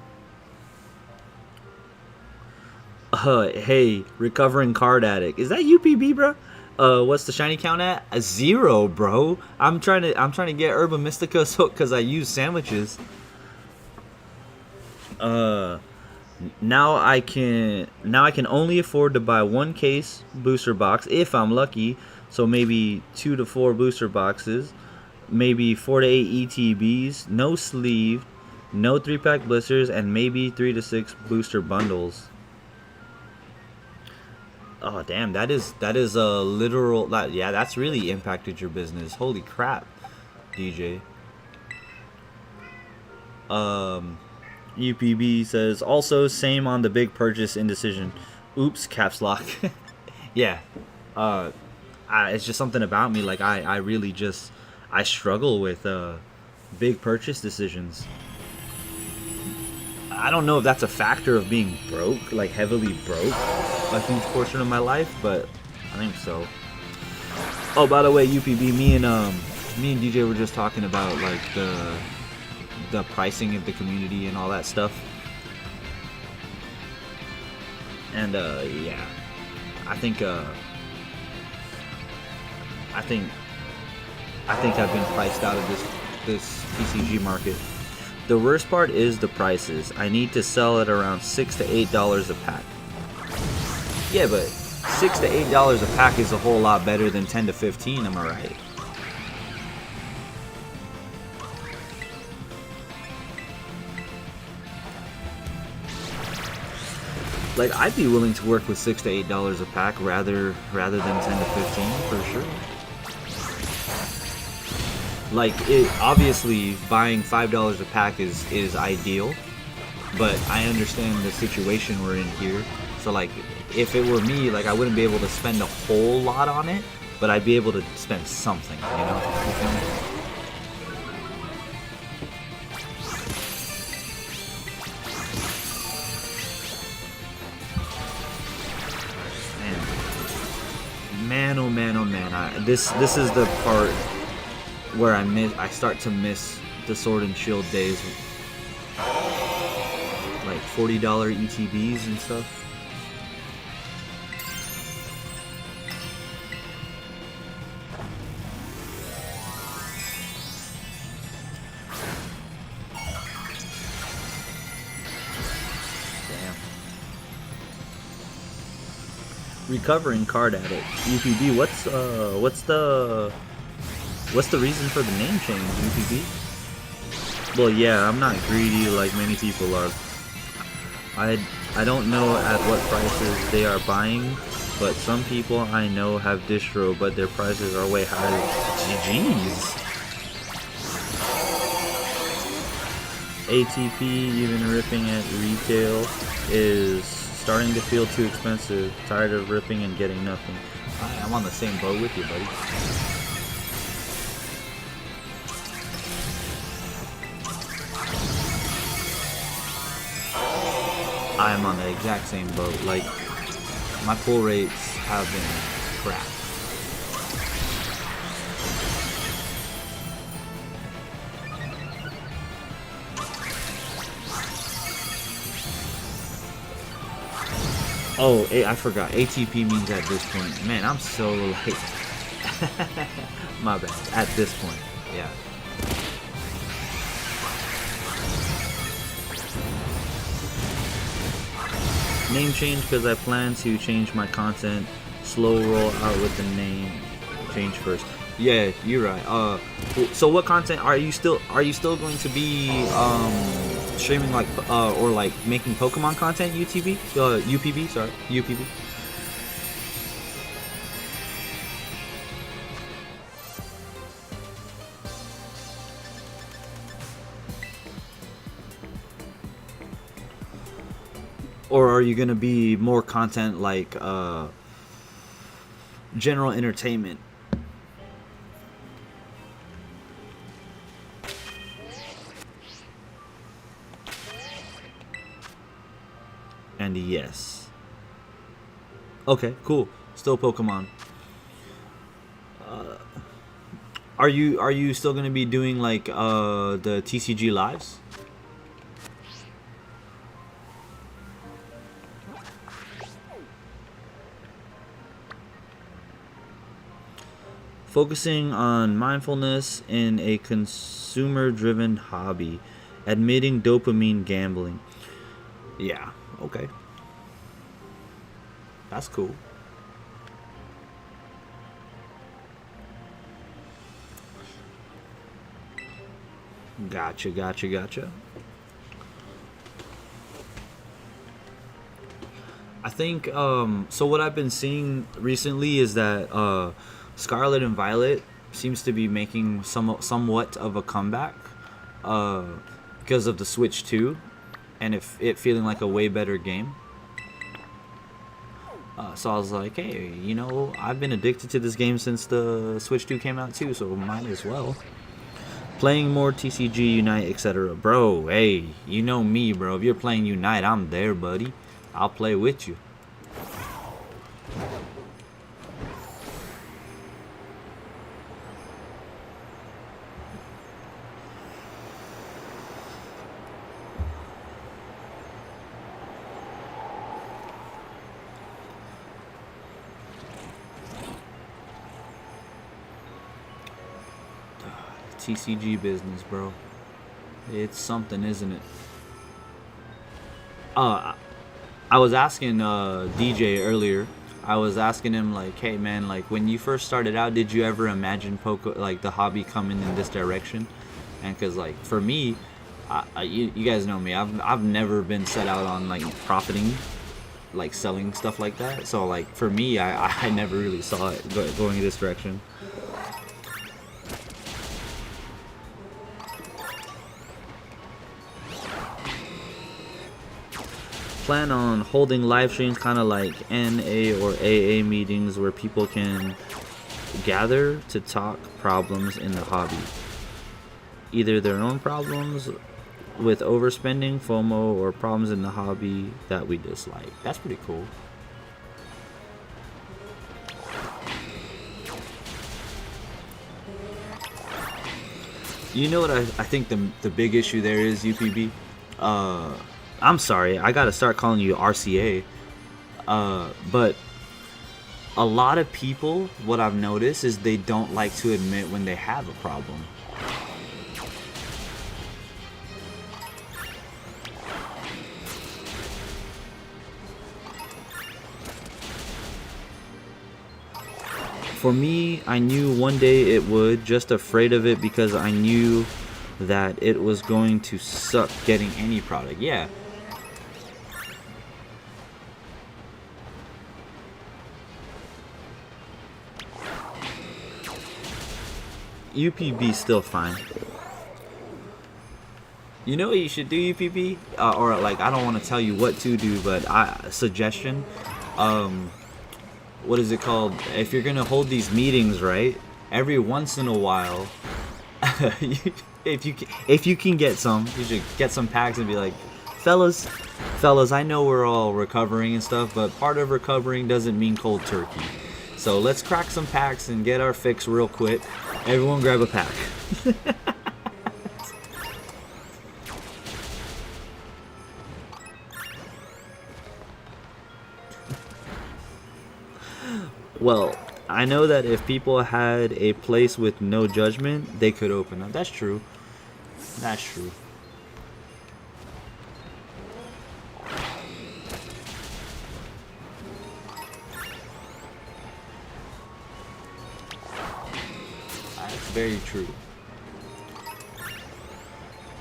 Hey, recovering card addict. Is that UPB, bro? What's the shiny count at? 0, bro. I'm trying to get Herba Mystica because I use sandwiches. Now I can only afford to buy 1 case booster box if I'm lucky. So maybe 2 to 4 booster boxes, maybe 4 to 8 ETBs, no sleeve, no 3-pack blisters, and maybe 3 to 6 booster bundles. Oh damn, that is a literal, yeah, that's really impacted your business. Holy crap, DJ. UPB says also same on the big purchase indecision. Oops, caps lock. Yeah. It's just something about me, like I really just I struggle with big purchase decisions. I don't know if that's a factor of being broke, like heavily broke, a huge portion of my life, but I think so. Oh, by the way, UPB, me and DJ were just talking about like the pricing of the community and all that stuff. And yeah, I think I've been priced out of this TCG market. The worst part is the prices. I need to sell at around $6 to $8 a pack. Yeah, but $6 to $8 a pack is a whole lot better than 10 to 15. Am I right? Like, I'd be willing to work with $6 to $8 a pack rather than 10 to 15 for sure. Like, obviously buying $5 a pack is ideal, but I understand the situation we're in here. So like, if it were me, like, I wouldn't be able to spend a whole lot on it, but I'd be able to spend something, you know? You feel me? Man, oh man, oh man! This is the part where I start to miss the Sword and Shield days, like $40 ETBs and stuff. Damn. Recovering card addict. UPB. What's the reason for the name change, UPB? Well, yeah, I'm not greedy like many people are. I don't know at what prices they are buying, but some people I know have distro, but their prices are way higher. Jeez. ATP, even ripping at retail, is starting to feel too expensive. Tired of ripping and getting nothing. I'm on the same boat with you, buddy. I am on the exact same boat. Like, my pull rates have been crap. Oh, I forgot. ATP means at this point. Man, I'm so like... My bad. At this point. Yeah. Name change because I plan to change my content. Slow roll out with the name change first. Yeah, you're right. So what content are you still going to be streaming, like or like making Pokemon content? UPB, sorry, UPB. Or are you gonna be more content like general entertainment? And yes. Okay, cool. Still Pokemon. Are you still gonna be doing like the TCG lives? Focusing on mindfulness in a consumer-driven hobby, admitting dopamine gambling. Yeah, okay. That's cool. Gotcha. I think so what I've been seeing recently is that Scarlet and Violet seems to be making somewhat of a comeback because of the Switch 2 and it feeling like a way better game. So I was like, hey, you know, I've been addicted to this game since the Switch 2 came out too, so might as well. Playing more TCG, Unite, etc. Bro, hey, you know me, bro. If you're playing Unite, I'm there, buddy. I'll play with you. TCG business, bro. It's something, isn't it? Uh, I was asking DJ earlier. I was asking him like, hey man, like when you first started out, did you ever imagine like the hobby coming in this direction? And cause like for me, you guys know me. I've never been set out on like profiting, like selling stuff like that. So like for me, I never really saw it going in this direction. Plan on holding live streams kind of like NA or AA meetings where people can gather to talk problems in the hobby. Either their own problems with overspending, FOMO, or problems in the hobby that we dislike. That's pretty cool. You know what I think the big issue there is, UPB? I'm sorry, I gotta start calling you RCA. But a lot of people, what I've noticed is they don't like to admit when they have a problem. For me, I knew one day it would, just afraid of it because I knew that it was going to suck getting any product. Yeah. UPB still fine. You know what you should do, UPB? Or like, I don't want to tell you what to do, but suggestion. What is it called? If you're gonna hold these meetings, right? Every once in a while, if you can get some, you should get some packs and be like, fellas, I know we're all recovering and stuff, but part of recovering doesn't mean cold turkey. So let's crack some packs and get our fix real quick. Everyone grab a pack. Well, I know that if people had a place with no judgment, they could open up. That's true. That's true. That's very true.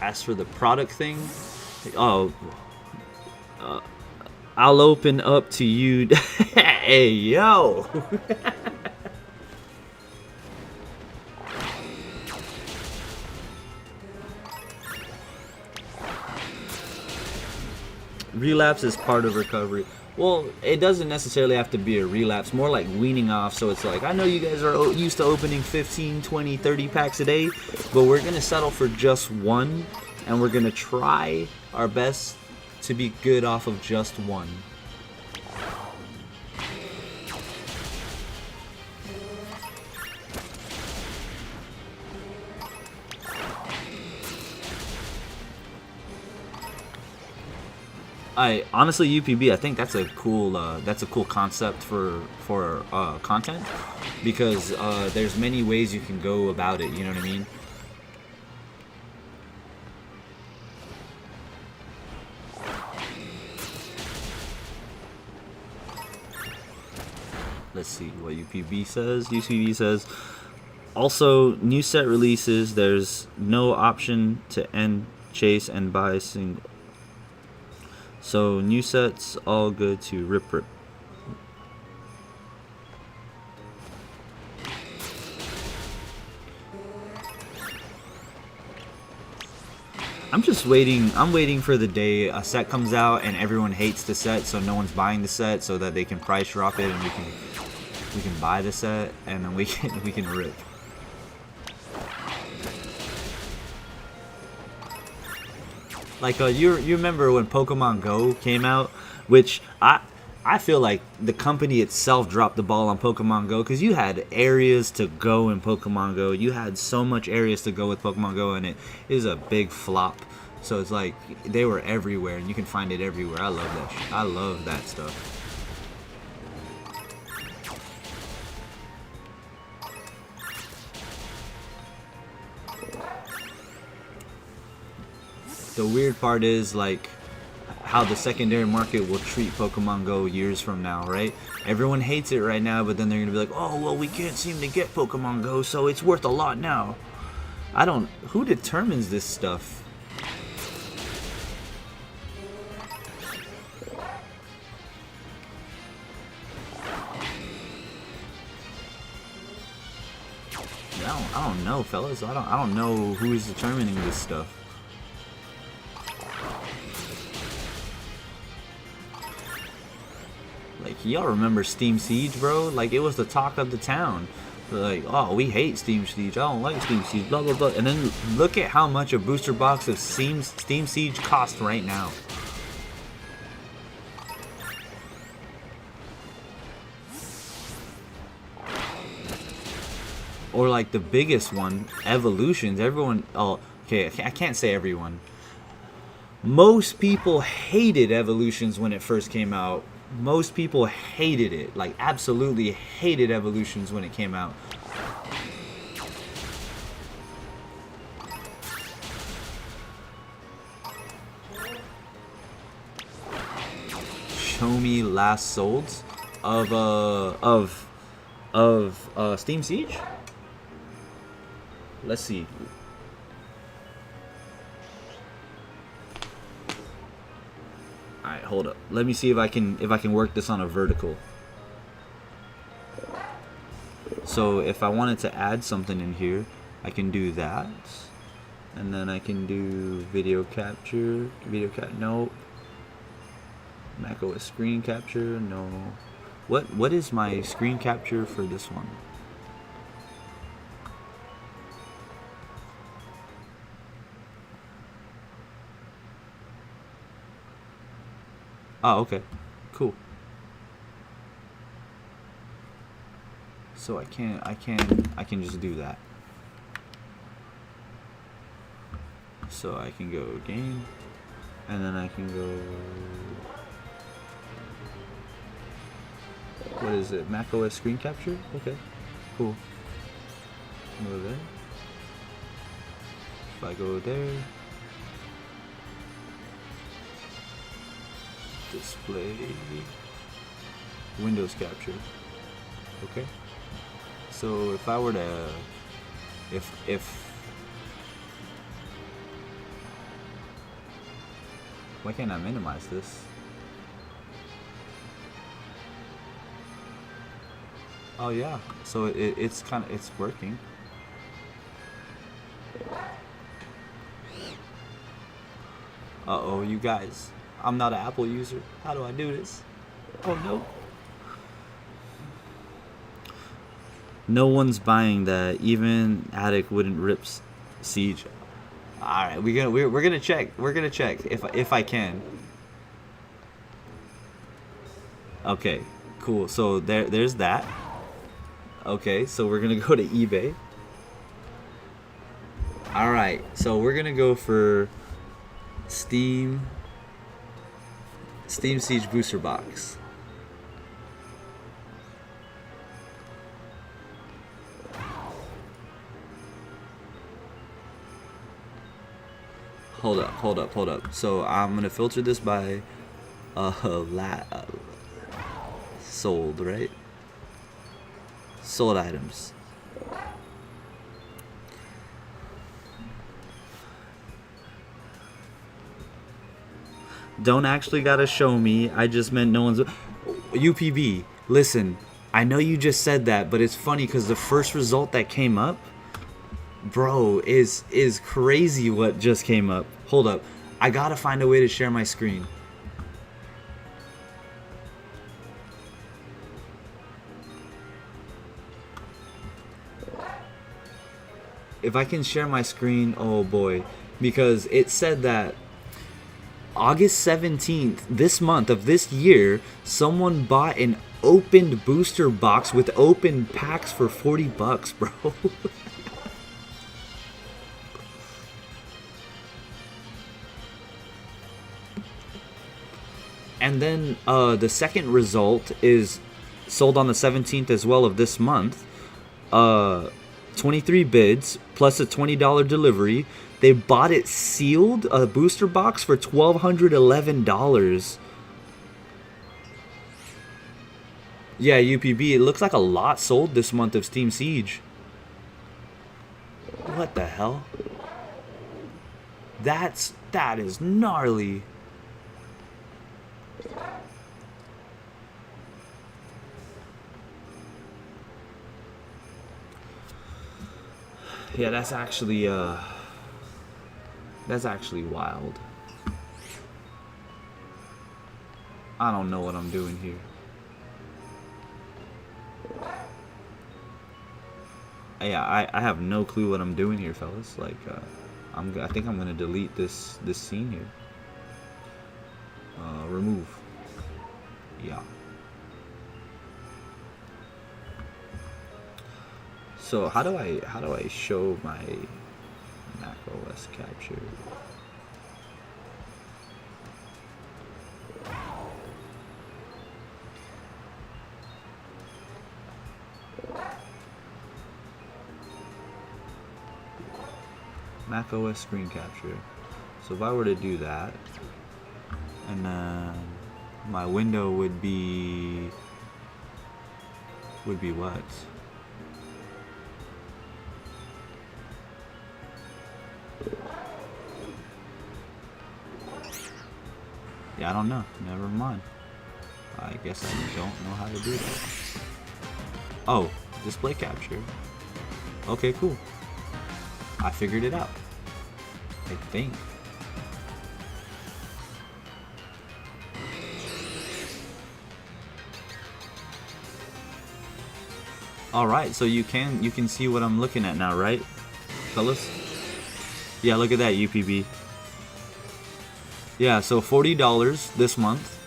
As for the product thing, oh, I'll open up to you. Hey, yo. Relapse is part of recovery. Well, it doesn't necessarily have to be a relapse, more like weaning off. So it's like, I know you guys are used to opening 15, 20, 30 packs a day, but we're going to settle for just one, and we're going to try our best to be good off of just one. I honestly, UPB, I think that's a cool concept for content, because there's many ways you can go about it. You know what I mean? Let's see what UPB says. UPB says, also new set releases. There's no option to end chase and buy single. So new sets all good to rip. I'm just waiting. I'm waiting for the day a set comes out and everyone hates the set, so no one's buying the set, so that they can price drop it and we can buy the set and then we can rip. Like you remember when Pokemon Go came out, which I feel like the company itself dropped the ball on Pokemon Go, because you had areas to go in Pokemon Go. You had so much areas to go with Pokemon Go, and it is a big flop. So it's like they were everywhere, and you can find it everywhere. I love that shit. I love that stuff. The weird part is like how the secondary market will treat Pokemon Go years from now, right? Everyone hates it right now, but then they're gonna be like, oh well, we can't seem to get Pokemon Go, so it's worth a lot now. I don't. Who determines this stuff? I don't know, fellas. I don't know who is determining this stuff. Like, y'all remember Steam Siege, bro? Like, it was the talk of the town. Like, oh, we hate Steam Siege. I don't like Steam Siege. Blah blah blah. And then look at how much a booster box of Steam Siege costs right now. Or like the biggest one, Evolutions. Everyone, oh, okay, I can't say everyone. Most people hated Evolutions when it first came out. Most people hated it, like absolutely hated Evolutions when it came out. Show me last solds of Steam Siege. Let's see. Alright, hold up. Let me see if I can work this on a vertical. So if I wanted to add something in here, I can do that. And then I can do video capture. No. macOS screen capture, no. What is my screen capture for this one? Oh, okay. Cool. So I can just do that. So I can go game, and then I can go, what is it, macOS screen capture? Okay, cool. Go there. If I go there, display Windows capture. Okay. So if I were to, why can't I minimize this? Oh yeah, so it's working. Uh-oh, you guys. I'm not an Apple user. How do I do this? Oh no. No one's buying that. Even Attic wouldn't rip Siege. Alright, we're gonna check. We're gonna check if I can. Okay, cool. So there's that. Okay, so we're gonna go to eBay. Alright, so we're gonna go for Steam Siege booster box. Hold up. So I'm gonna filter this by sold, right? Sold items. Don't actually gotta show me. I just meant no one's. UPB, listen. I know you just said that, but it's funny because the first result that came up, bro, is crazy what just came up. Hold up. I gotta find a way to share my screen. If I can share my screen, oh boy. Because it said that August 17th, this month of this year, someone bought an opened booster box with open packs for $40, bro. And then the second result is sold on the 17th as well of this month. 23 bids plus a $20 delivery. They bought it sealed, a booster box, for $1,211. Yeah, UPB. It looks like a lot sold this month of Steam Siege. What the hell? That is gnarly. Yeah, that's actually wild. I don't know what I'm doing here. Yeah, I have no clue what I'm doing here, fellas. Like, I think I'm gonna delete this scene here. Remove. Yeah. So how do I show my Mac OS capture? Mac OS screen capture. So if I were to do that, and then my window would be what? Yeah, I don't know. Never mind. I guess I don't know how to do that. Oh, display capture. Okay, cool. I figured it out. I think. Alright, so you can see what I'm looking at now, right, fellas? Yeah, look at that, UPB. Yeah, so $40 this month.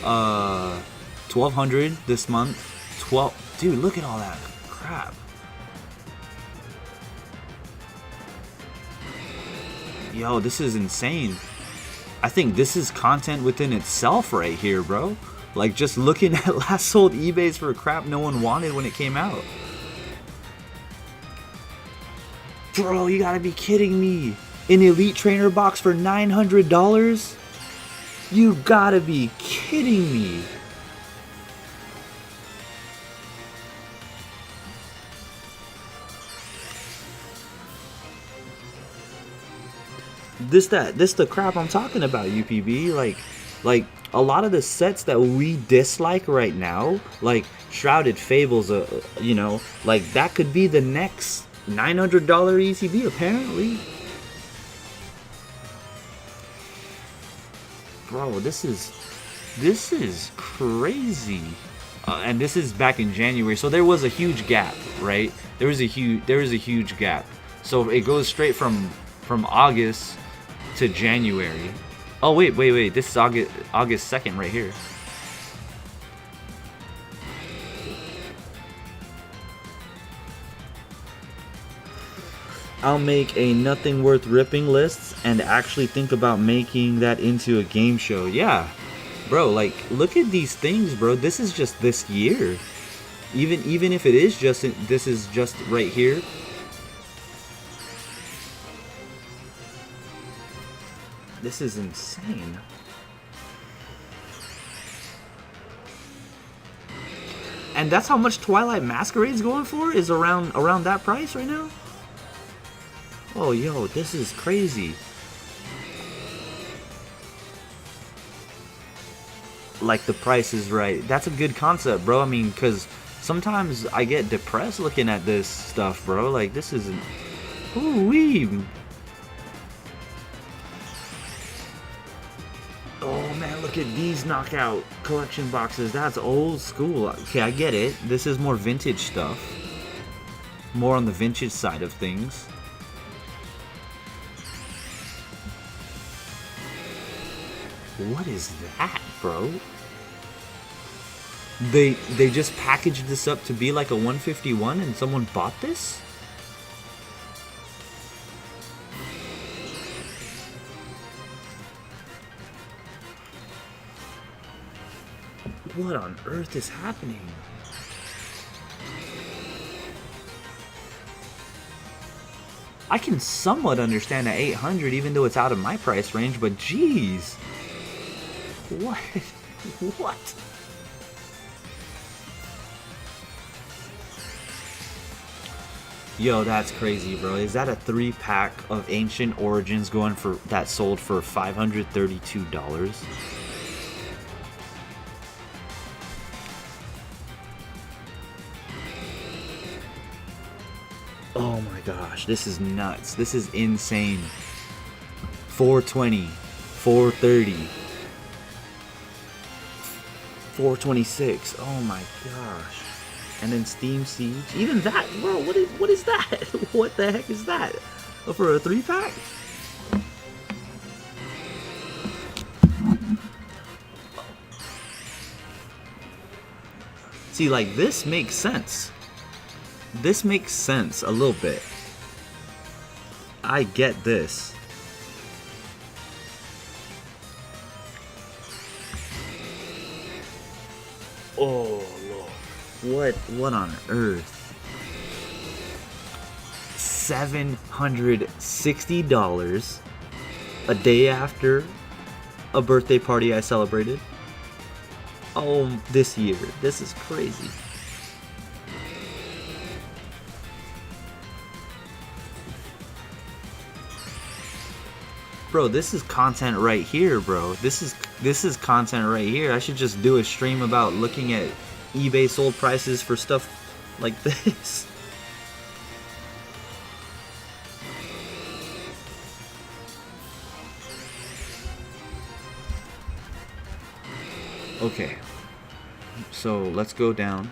$1,200 this month. Dude, look at all that crap. Yo, this is insane. I think this is content within itself right here, bro. Like, just looking at last sold eBays for crap no one wanted when it came out. Bro, you gotta be kidding me. An Elite Trainer box for $900? You gotta be kidding me. This the crap I'm talking about, UPB. Like a lot of the sets that we dislike right now, like Shrouded Fables, you know, like that could be the next $900 ETB apparently. Bro, this is crazy. And this is back in January, so there was a huge gap, right? There was a huge gap. So it goes straight from August to January. Oh wait, this is August 2nd right here. I'll make a nothing worth ripping lists and actually think about making that into a game show. Yeah, bro, like look at these things, bro. This is just this year. Even if it is just this is just right here. This is insane. And that's how much Twilight Masquerade's going for, is around that price right now? Oh, yo, this is crazy. Like, the price is right. That's a good concept, bro. I mean, because sometimes I get depressed looking at this stuff, bro. Like, this isn't... Ooh-wee. Oh, man, look at these knockout collection boxes. That's old school. Okay, I get it. This is more vintage stuff. More on the vintage side of things. What is that, bro? They just packaged this up to be like a 151 and someone bought this? What on earth is happening? I can somewhat understand at 800 even though it's out of my price range, but geez. What? What? Yo, that's crazy, bro. Is that a 3-pack of Ancient Origins going for that sold for $532? Oh my gosh, this is nuts. This is insane. 420, 430, 426. Oh my gosh. And then Steam Siege. Even that, bro, what is that? What the heck is that? For a 3-pack? See, like, this makes sense. This makes sense a little bit. I get this. Oh, Lord. What on earth? $760 a day after a birthday party I celebrated. Oh, this year. This is crazy. Bro, this is content right here, bro. This is content right here. I should just do a stream about looking at eBay sold prices for stuff like this. Okay. So, let's go down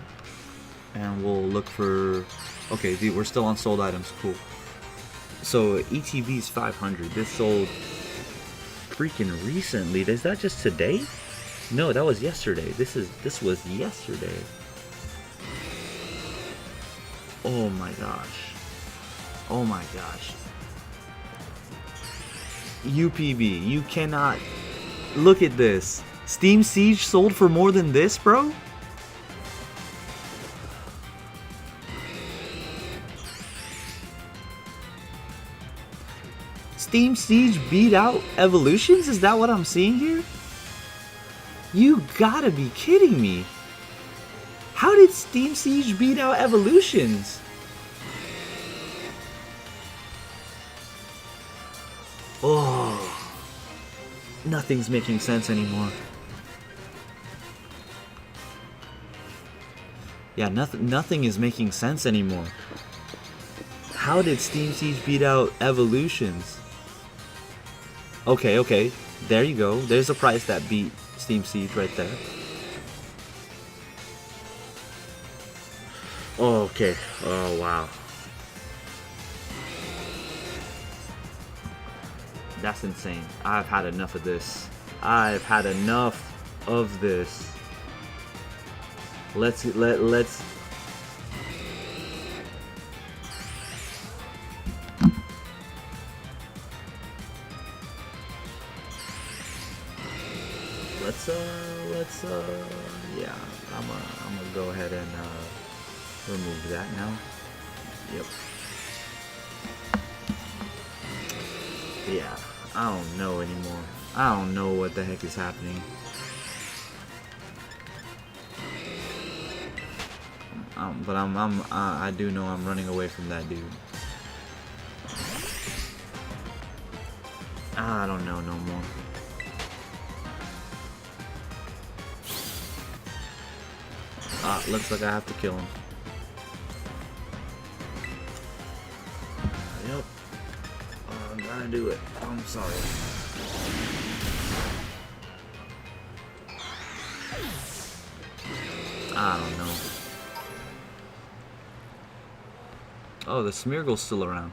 and we'll look for... Okay, we're still on sold items. Cool. So, ETB's 500. This sold freaking recently. Is that just today? No, that was yesterday. This was yesterday. Oh my gosh. Oh my gosh. UPB, you cannot... Look at this. Steam Siege sold for more than this, bro? Steam Siege beat out Evolutions? Is that what I'm seeing here? You gotta be kidding me. How did Steam Siege beat out Evolutions? Oh. Nothing's making sense anymore. Yeah, nothing is making sense anymore. How did Steam Siege beat out Evolutions? Okay. There you go. There's a price that beat Steam Siege right there. Oh, okay. Oh, wow. That's insane. I've had enough of this. I've had enough of this. Let's yeah, I'm gonna go ahead and remove that now. Yep. Yeah, I don't know anymore. I don't know what the heck is happening. But I do know I'm running away from that dude. I don't know no more. Looks like I have to kill him. Yep. I'm gonna do it. I'm sorry. I don't know. Oh, the Smeargle's still around.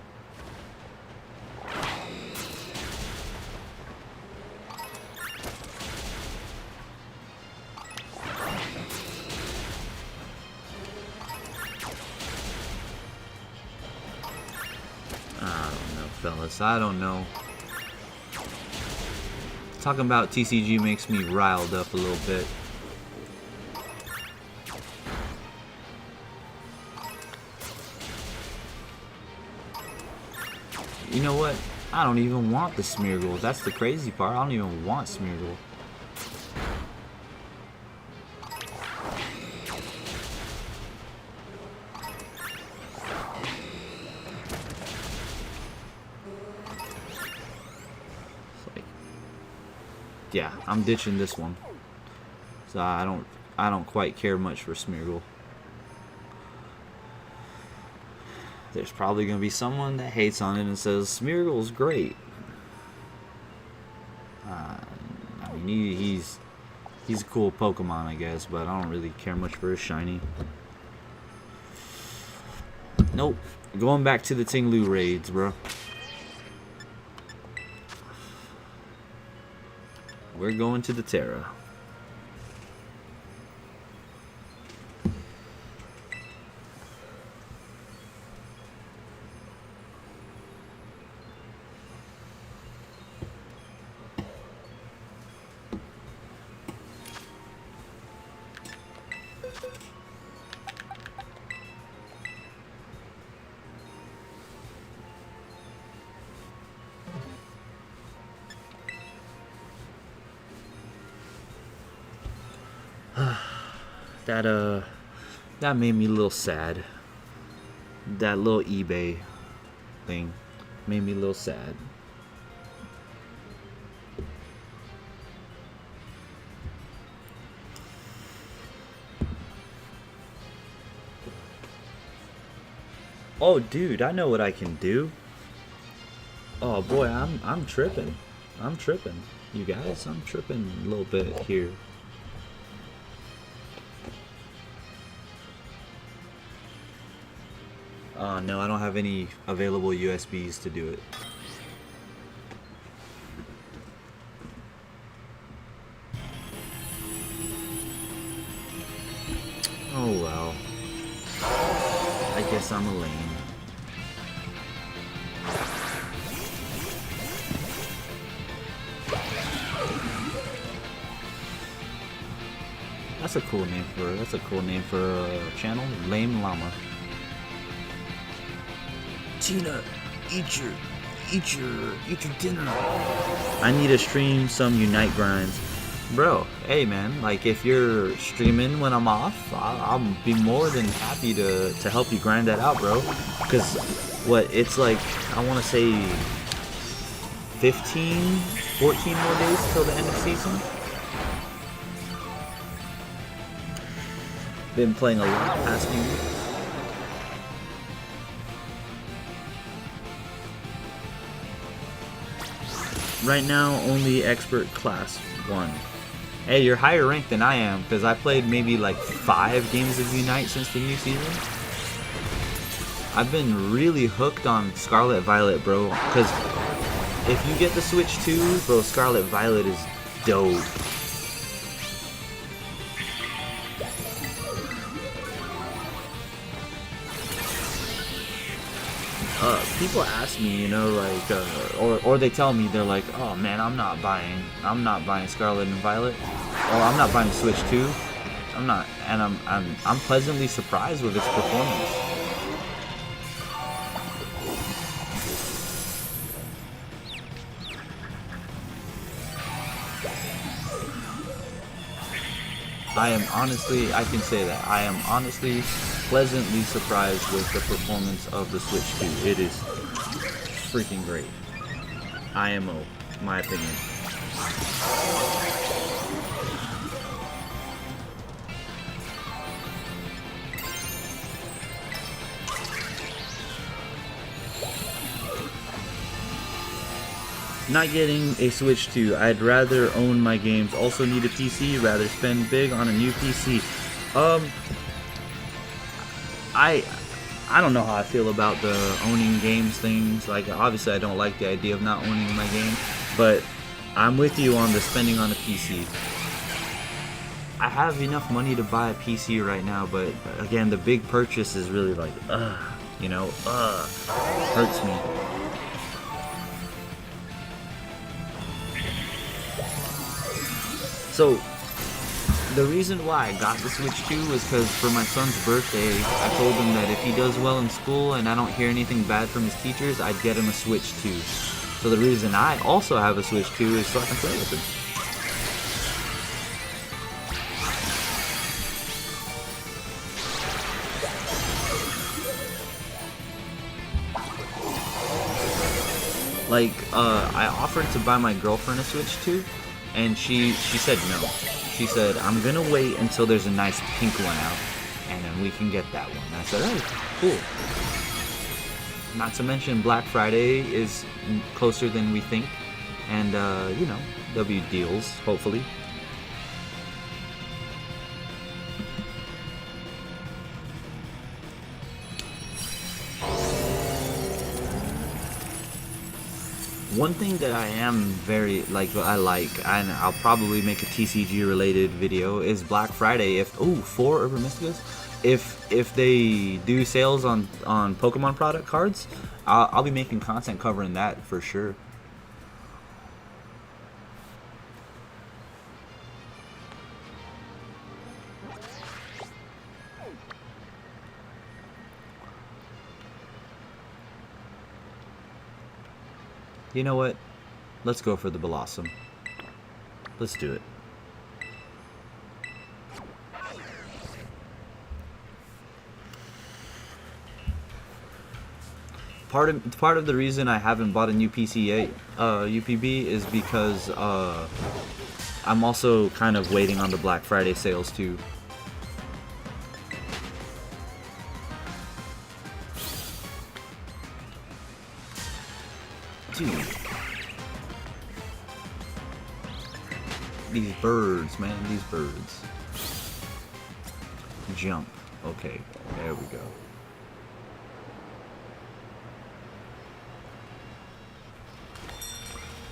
Fellas, I don't know. Talking about TCG makes me riled up a little bit. You know what? I don't even want the Smeargle. That's the crazy part. I don't even want Smeargle. Yeah, I'm ditching this one. So I don't quite care much for Smeargle. There's probably gonna be someone that hates on it and says Smeargle's great. I mean, he's a cool Pokemon, I guess, but I don't really care much for his shiny. Nope. Going back to the Tinglu raids, bro. We're going to the Terra. That made me a little sad. That little eBay thing made me a little sad. Oh, dude, I know what I can do. Oh boy, I'm tripping. I'm tripping. You guys, I'm tripping a little bit here. No, I don't have any available USBs to do it. Oh well. I guess I'm a lame. That's a cool name for a channel, Lame Llama. Tina, eat your dinner. I need to stream some Unite grinds. Bro, hey man, like if you're streaming when I'm off, I'll be more than happy to help you grind that out, bro. Because what, it's like, I want to say 15, 14 more days till the end of season. Been playing a lot past few weeks. Right now, only expert class 1. Hey, you're higher ranked than I am, because I played maybe like 5 games of Unite since the new season. I've been really hooked on Scarlet Violet, bro, because if you get the Switch 2, bro, Scarlet Violet is dope. People ask me, you know, like, or they tell me, they're like, oh man, I'm not buying Scarlet and Violet, or I'm not buying Switch 2. I'm not, and I'm pleasantly surprised with its performance. I can say that I am honestly pleasantly surprised with the performance of the Switch 2. It is freaking great. IMO, my opinion. Not getting a Switch 2. I'd rather own my games. Also need a PC. Rather spend big on a new PC. I don't know how I feel about the owning games things. Like, obviously I don't like the idea of not owning my game, but I'm with you on the spending on a PC. I have enough money to buy a PC right now, but again, the big purchase is really like, you know, hurts me. So, The reason why I got the Switch 2 was because for my son's birthday, I told him that if he does well in school and I don't hear anything bad from his teachers, I'd get him a Switch 2. So the reason I also have a Switch 2 is so I can play with him. Like, I offered to buy my girlfriend a Switch 2, and she said no. She said, I'm gonna wait until there's a nice pink one out, and then we can get that one. And I said, oh, cool. Not to mention Black Friday is closer than we think, and, you know, there'll be deals, hopefully. One thing that I am very and I'll probably make a TCG related video is Black Friday. If for Urban Mysticas, if they do sales on Pokemon product cards, I'll be making content covering that for sure. You know what? Let's go for the Blossom. Let's do it. Part of the reason I haven't bought a new UPB is because I'm also kind of waiting on the Black Friday sales too. Dude. These birds, man, these birds. Jump. Okay, there we go.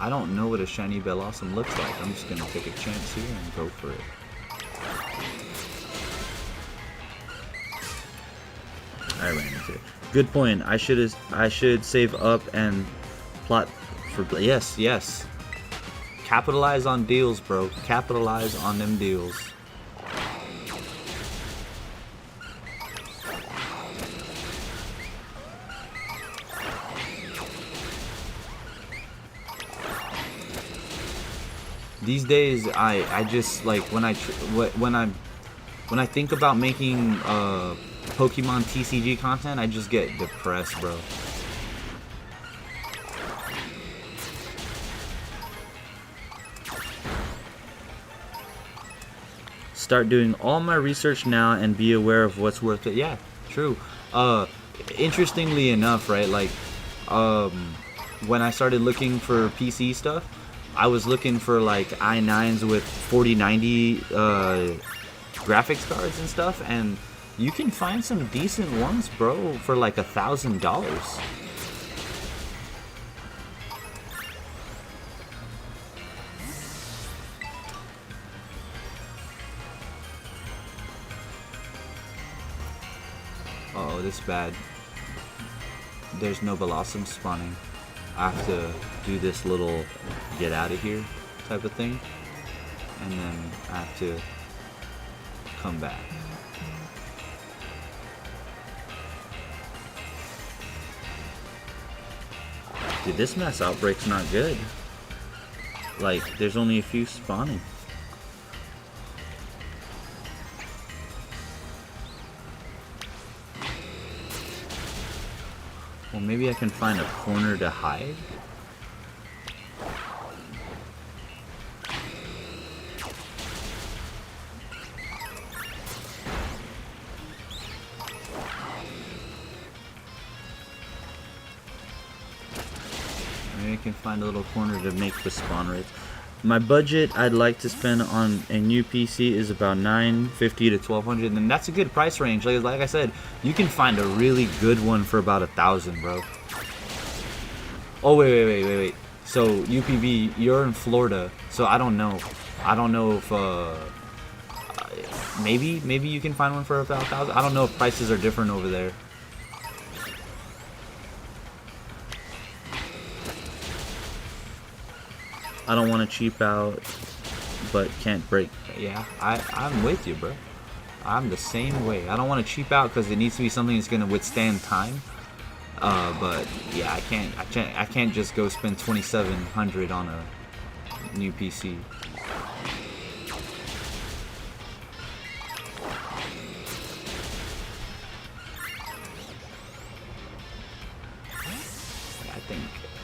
I don't know what a shiny Bellossom looks like. I'm just gonna take a chance here and go for it. I ran into it. Good point. I should save up and plot for yes. Capitalize on deals, bro. Capitalize on them deals. These days, I just like when I think about making Pokemon TCG content, I just get depressed, bro. Start doing all my research now and be aware of what's worth it. Yeah, true. Interestingly enough, right, like when I started looking for PC stuff, I was looking for like i9s with 4090 graphics cards and stuff, and you can find some decent ones, bro, for like $1,000. Uh-oh, this is bad. There's no Bellossom spawning. I have to do this little get out of here type of thing, and then I have to come back. Dude, this mass outbreak's not good. Like, there's only a few spawning. Well, maybe I can find a corner to hide. Maybe I can find a little corner to make the spawn rates. My budget I'd like to spend on a new PC is about $950 to $1,200, and that's a good price range. Like I said, you can find a really good one for about $1,000, bro. Oh wait. So UPB, you're in Florida, so I don't know. I don't know if maybe you can find one for about $1,000. I don't know if prices are different over there. I don't want to cheap out but can't break. Yeah, I'm with you, bro. I'm the same way. I don't want to cheap out because it needs to be something that's gonna withstand time. But yeah, I can't just go spend 2,700 on a new PC.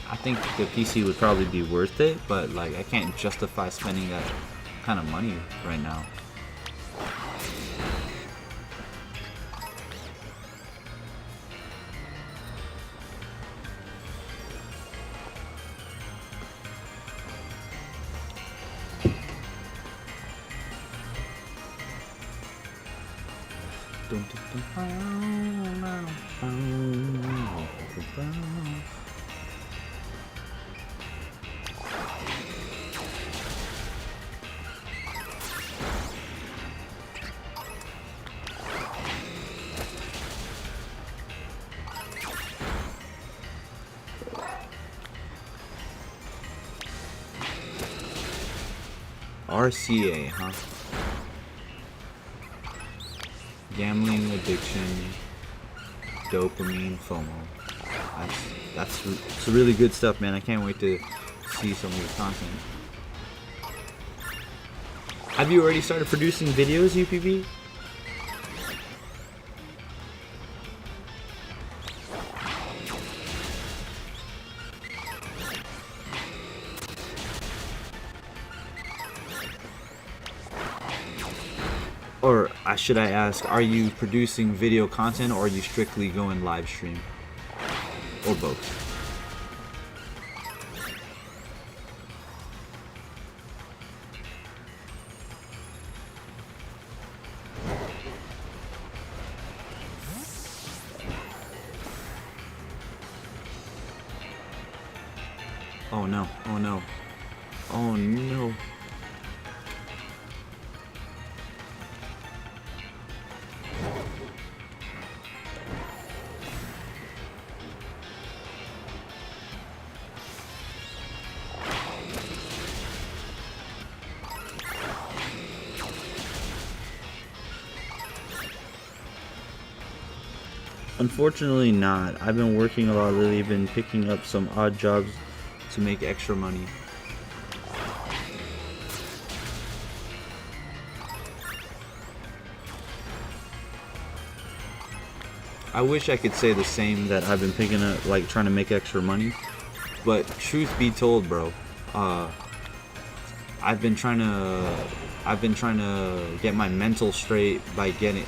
I think the PC would probably be worth it, but like I can't justify spending that kind of money right now. RCA, huh? Gambling addiction, dopamine, FOMO. That's it's really good stuff, man. I can't wait to see some of your content. Have you already started producing videos, UPB? Or should I ask, are you producing video content or are you strictly going live stream? Or both? Oh no, oh no, oh no. Unfortunately not. I've been working a lot lately, been picking up some odd jobs to make extra money. I wish I could say the same, that I've been picking up, like trying to make extra money, but truth be told, bro, I've been trying to get my mental straight by getting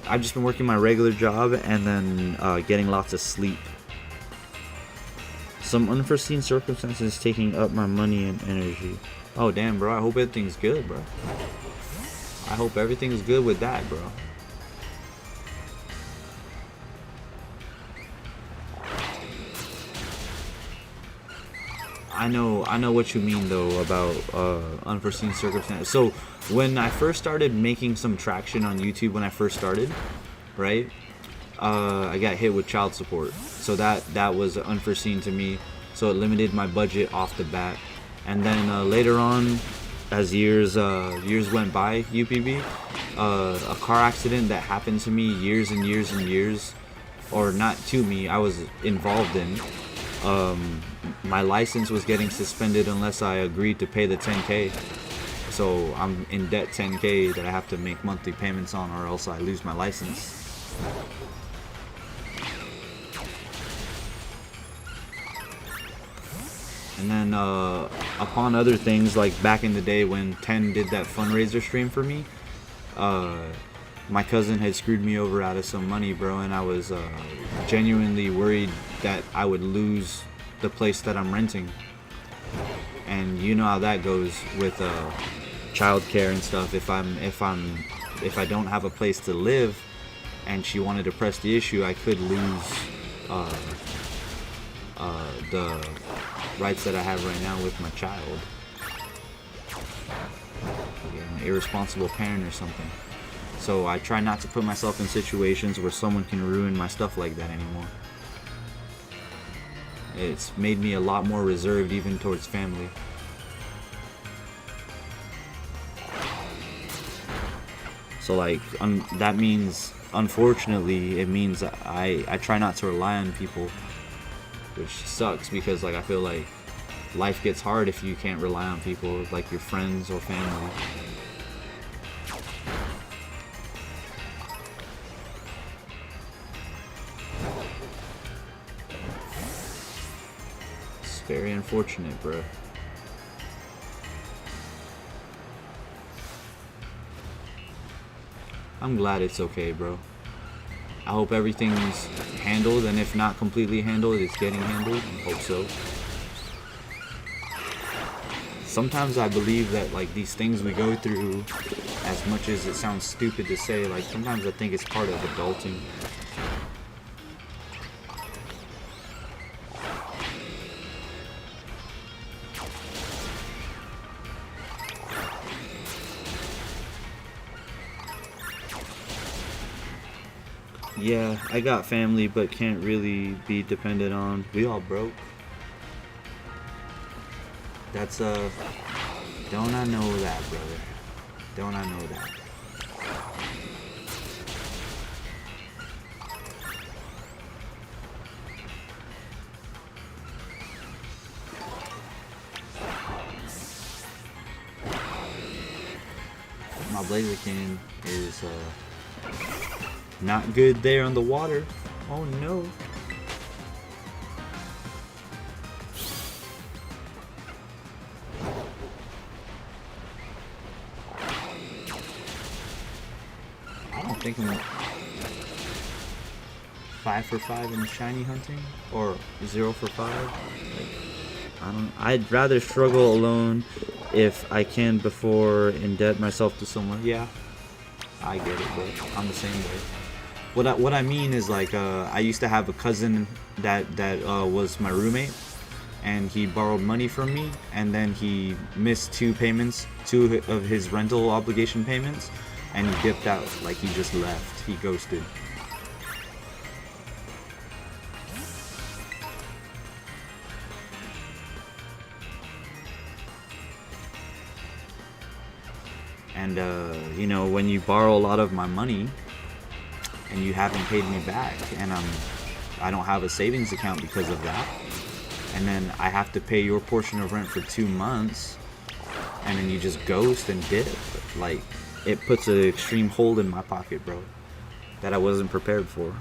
I've just been working my regular job and then getting lots of sleep. Some unforeseen circumstances taking up my money and energy. Oh damn, bro, I hope everything's good, bro. I hope everything's good with that, bro. I know what you mean though about unforeseen circumstances. So when I first started making some traction on YouTube, when I first started, right, I got hit with child support. So that was unforeseen to me. So it limited my budget off the bat. And then later on, as years went by, UPB, a car accident that happened to me years and years and years, or not to me, I was involved in. My license was getting suspended unless I agreed to pay the 10K. So I'm in debt 10K that I have to make monthly payments on, or else I lose my license. And then upon other things, like back in the day when 10 did that fundraiser stream for me, my cousin had screwed me over out of some money, bro, and I was genuinely worried that I would lose the place that I'm renting. And you know how that goes with childcare and stuff. If I don't have a place to live and she wanted to press the issue, I could lose the rights that I have right now with my child. Like an irresponsible parent or something. So I try not to put myself in situations where someone can ruin my stuff like that anymore. It's made me a lot more reserved even towards family. So like that means, unfortunately, it means I try not to rely on people, which sucks because like I feel like life gets hard if you can't rely on people like your friends or family. It's very unfortunate, bro. I'm glad it's okay, bro. I hope everything's handled, and if not completely handled, it's getting handled. I hope so. Sometimes I believe that like these things we go through, as much as it sounds stupid to say, like sometimes I think it's part of adulting. Yeah, I got family, but can't really be dependent on. We all broke. That's don't I know that, brother? Don't I know that? My Blaziken is not good there on the water. Oh no. I don't think I'm 5 for 5 in shiny hunting, or 0 for 5. Like, I'd rather struggle alone if I can before indebt myself to someone. Yeah, I get it, bro. I'm the same way. What I mean is like I used to have a cousin that was my roommate, and he borrowed money from me, and then he missed two of his rental obligation payments, and he dipped out. Like he just left. He ghosted. And you know, when you borrow a lot of my money and you haven't paid me back, and I don't have a savings account because of that, and then I have to pay your portion of rent for 2 months, and then you just ghost and dip, like it puts an extreme hold in my pocket, bro, that I wasn't prepared for.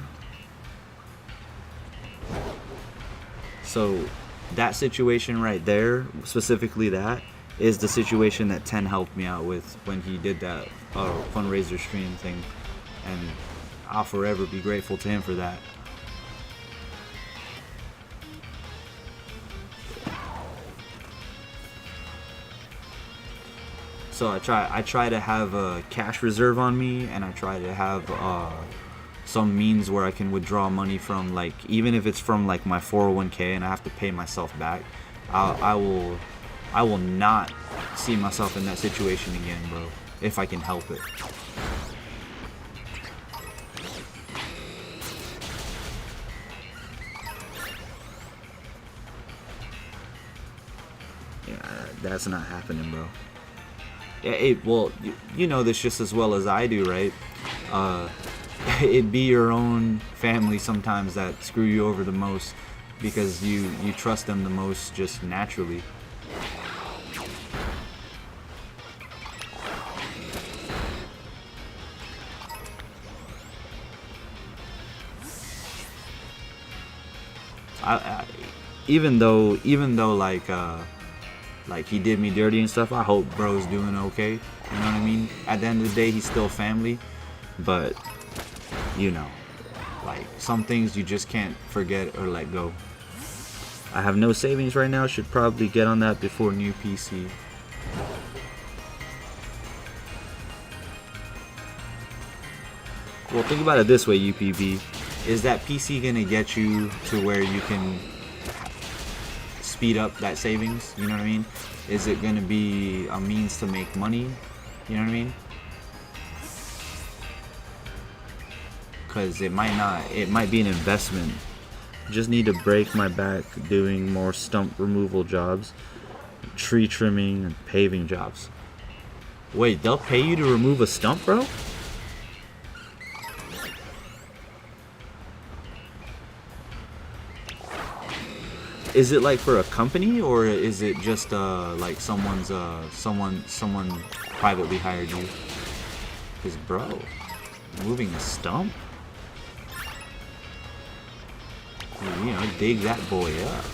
So that situation right there, specifically that, is the situation that Ten helped me out with when he did that fundraiser stream thing, and I'll forever be grateful to him for that. So I try to have a cash reserve on me, and I try to have some means where I can withdraw money from, like even if it's from like my 401k and I have to pay myself back, I will not see myself in that situation again, bro, if I can help it. Yeah, that's not happening, bro. Yeah, well, you know this just as well as I do, right? It'd be your own family sometimes that screw you over the most because you trust them the most just naturally. Even though like he did me dirty and stuff, I hope bro's doing okay. You know what I mean? At the end of the day, he's still family, but you know, like some things you just can't forget or let go. I have no savings right now. Should probably get on that before new PC. Well, think about it this way, UPB. Is that PC gonna get you to where you can speed up that savings? You know what I mean? Is it gonna be a means to make money? You know what I mean? Because it might not. It might be an investment. Just need to break my back doing more stump removal jobs, tree trimming, and paving jobs. Wait, they'll pay you to remove a stump, bro? Is it like for a company, or is it just like someone privately hired you? Cause bro, moving a stump, you know, dig that boy up.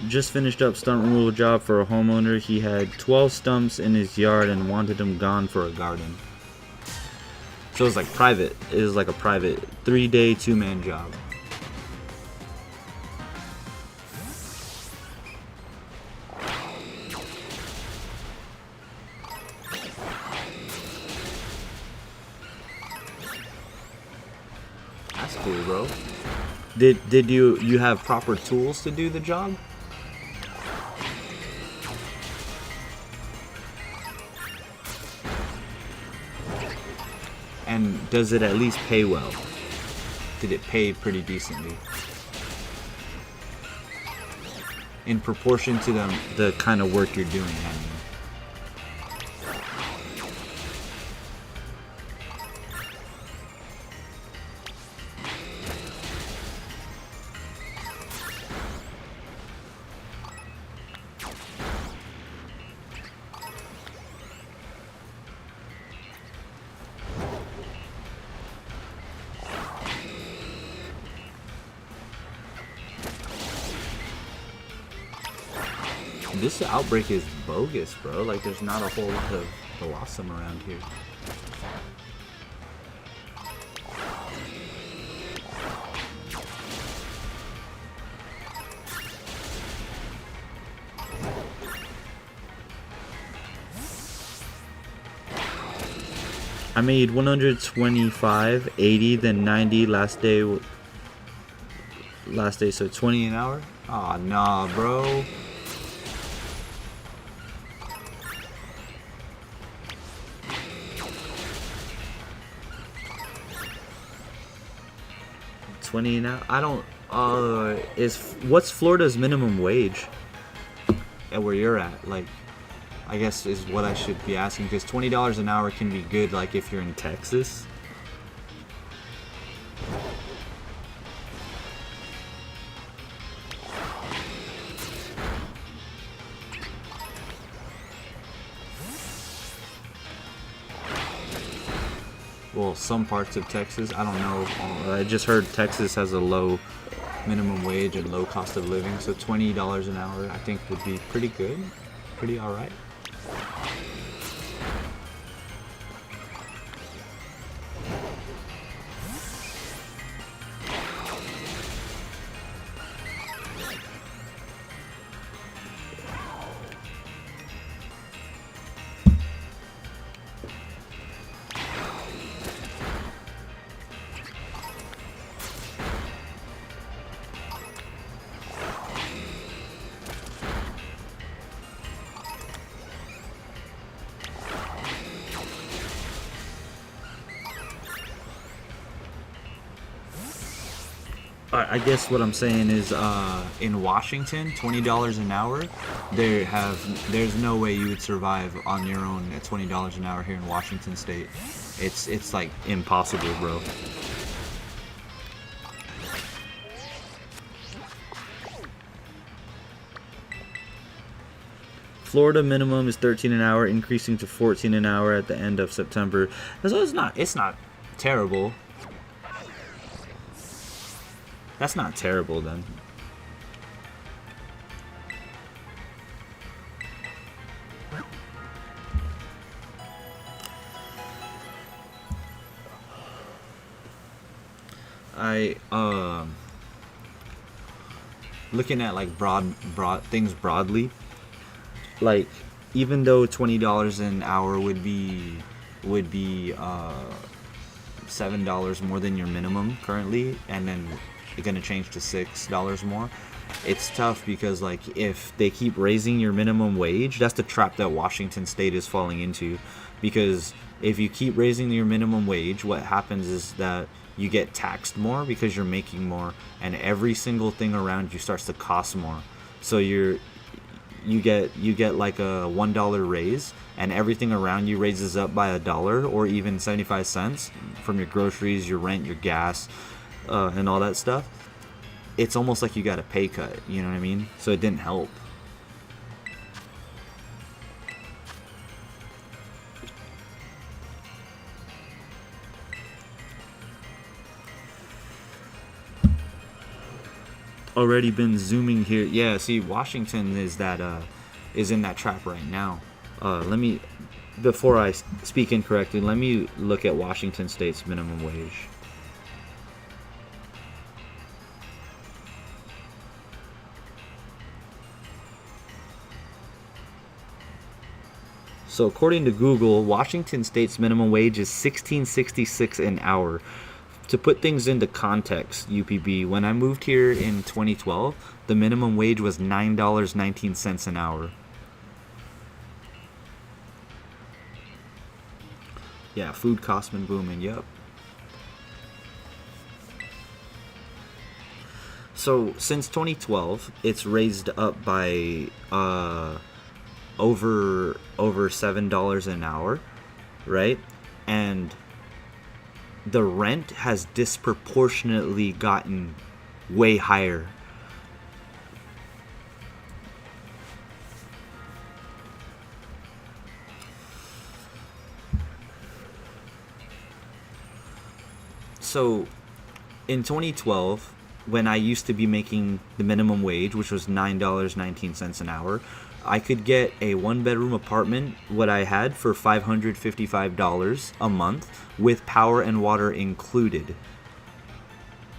Just finished up stump removal job for a homeowner. He had 12 stumps in his yard and wanted them gone for a garden. So it was like private. It was like a private 3-day 2-man job. That's cool, bro. Did you have proper tools to do the job? And does it at least pay well? Did it pay pretty decently? In proportion to the kind of work you're doing, I mean. This outbreak is bogus, bro. Like, there's not a whole lot of blossom around here. I made 125, 80, then 90 last day, so 20 an hour? Aw, nah, bro. $20 an hour? I don't. What's Florida's minimum wage? At where you're at, like, I guess is what I should be asking, because $20 an hour can be good, like if you're in Texas. Well, some parts of Texas, I don't know. I just heard Texas has a low minimum wage and low cost of living, so $20 an hour I think would be pretty good, pretty alright. I guess what I'm saying is, in Washington, $20 an hour, there's no way you would survive on your own at $20 an hour here in Washington State. It's like impossible, bro. Florida minimum is 13 an hour, increasing to 14 an hour at the end of September. So it's not terrible. That's not terrible then. looking at like broad things broadly, like even though $20 an hour would be $7 more than your minimum currently, and then it's gonna change to $6 more. It's tough because like if they keep raising your minimum wage, that's the trap that Washington State is falling into. Because if you keep raising your minimum wage, what happens is that you get taxed more because you're making more, and every single thing around you starts to cost more. So you get like a $1 raise, and everything around you raises up by $1 or even 75 cents from your groceries, your rent, your gas, and all that stuff. It's almost like you got a pay cut, you know what I mean? So it didn't help. Already been zooming here. Yeah, see, Washington is in that trap right now. Let me, before I speak incorrectly, let me look at Washington State's minimum wage. So according to Google, Washington State's minimum wage is $16.66 an hour. To put things into context, UPB, when I moved here in 2012, the minimum wage was $9.19 an hour. Yeah, food costs been booming, yep. So since 2012, it's raised up by over $7 an hour, right? And the rent has disproportionately gotten way higher. So in 2012, when I used to be making the minimum wage, which was $9.19 an hour, I could get a one-bedroom apartment, what I had, for $555 a month with power and water included.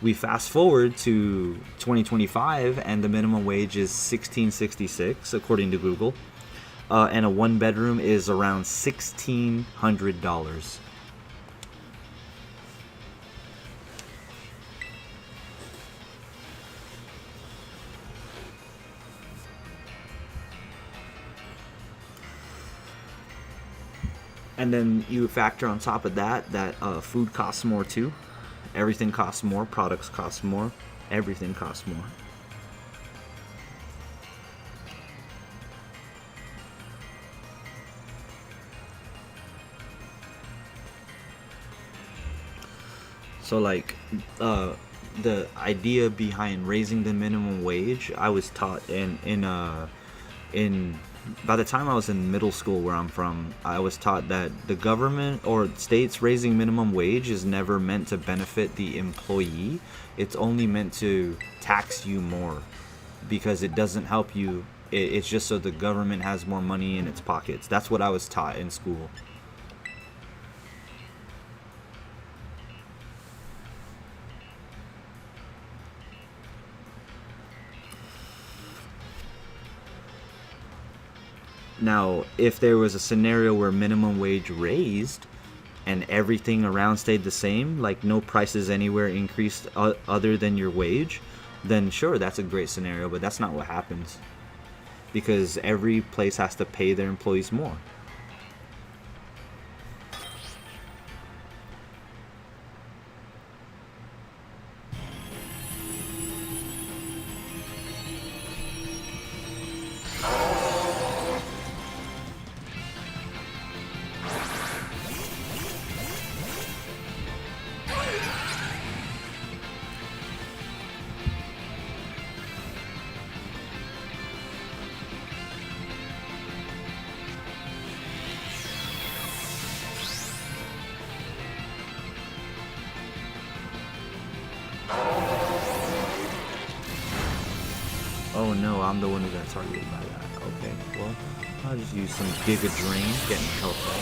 We fast forward to 2025 and the minimum wage is $16.66 according to Google, and a one-bedroom is around $1,600. And then you factor on top of that food costs more too. Everything costs more. Products cost more. Everything costs more. So like the idea behind raising the minimum wage, I was taught in by the time I was in middle school where I'm from, I was taught that the government or states raising minimum wage is never meant to benefit the employee. It's only meant to tax you more because it doesn't help you. It's just so the government has more money in its pockets. That's what I was taught in school. Now, if there was a scenario where minimum wage raised and everything around stayed the same, like no prices anywhere increased other than your wage, then sure, that's a great scenario, but that's not what happens because every place has to pay their employees more. Oh no, I'm the one who got targeted by that. Okay, well, I'll just use some Giga Drain, get my health back.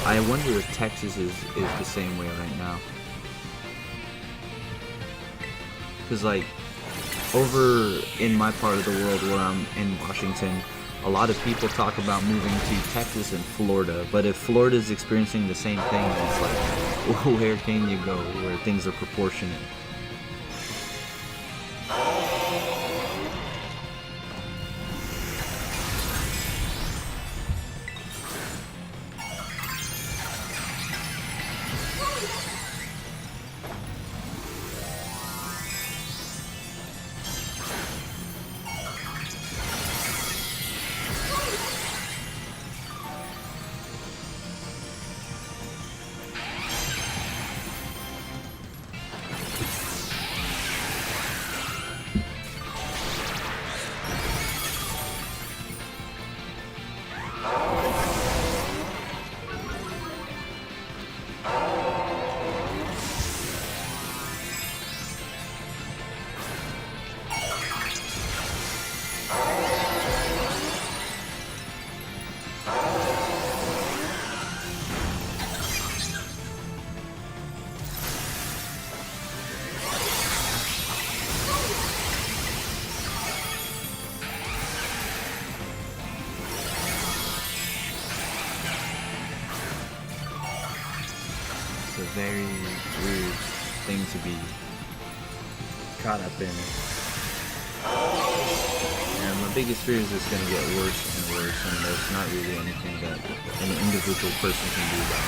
I wonder if Texas is the same way right now. Because, like, over in my part of the world where I'm in Washington, a lot of people talk about moving to Texas and Florida. But if Florida is experiencing the same thing, it's like, where can you go where things are proportionate? A very weird thing to be caught up in. And my biggest fear is it's going to get worse and worse, and there's not really anything that an individual person can do about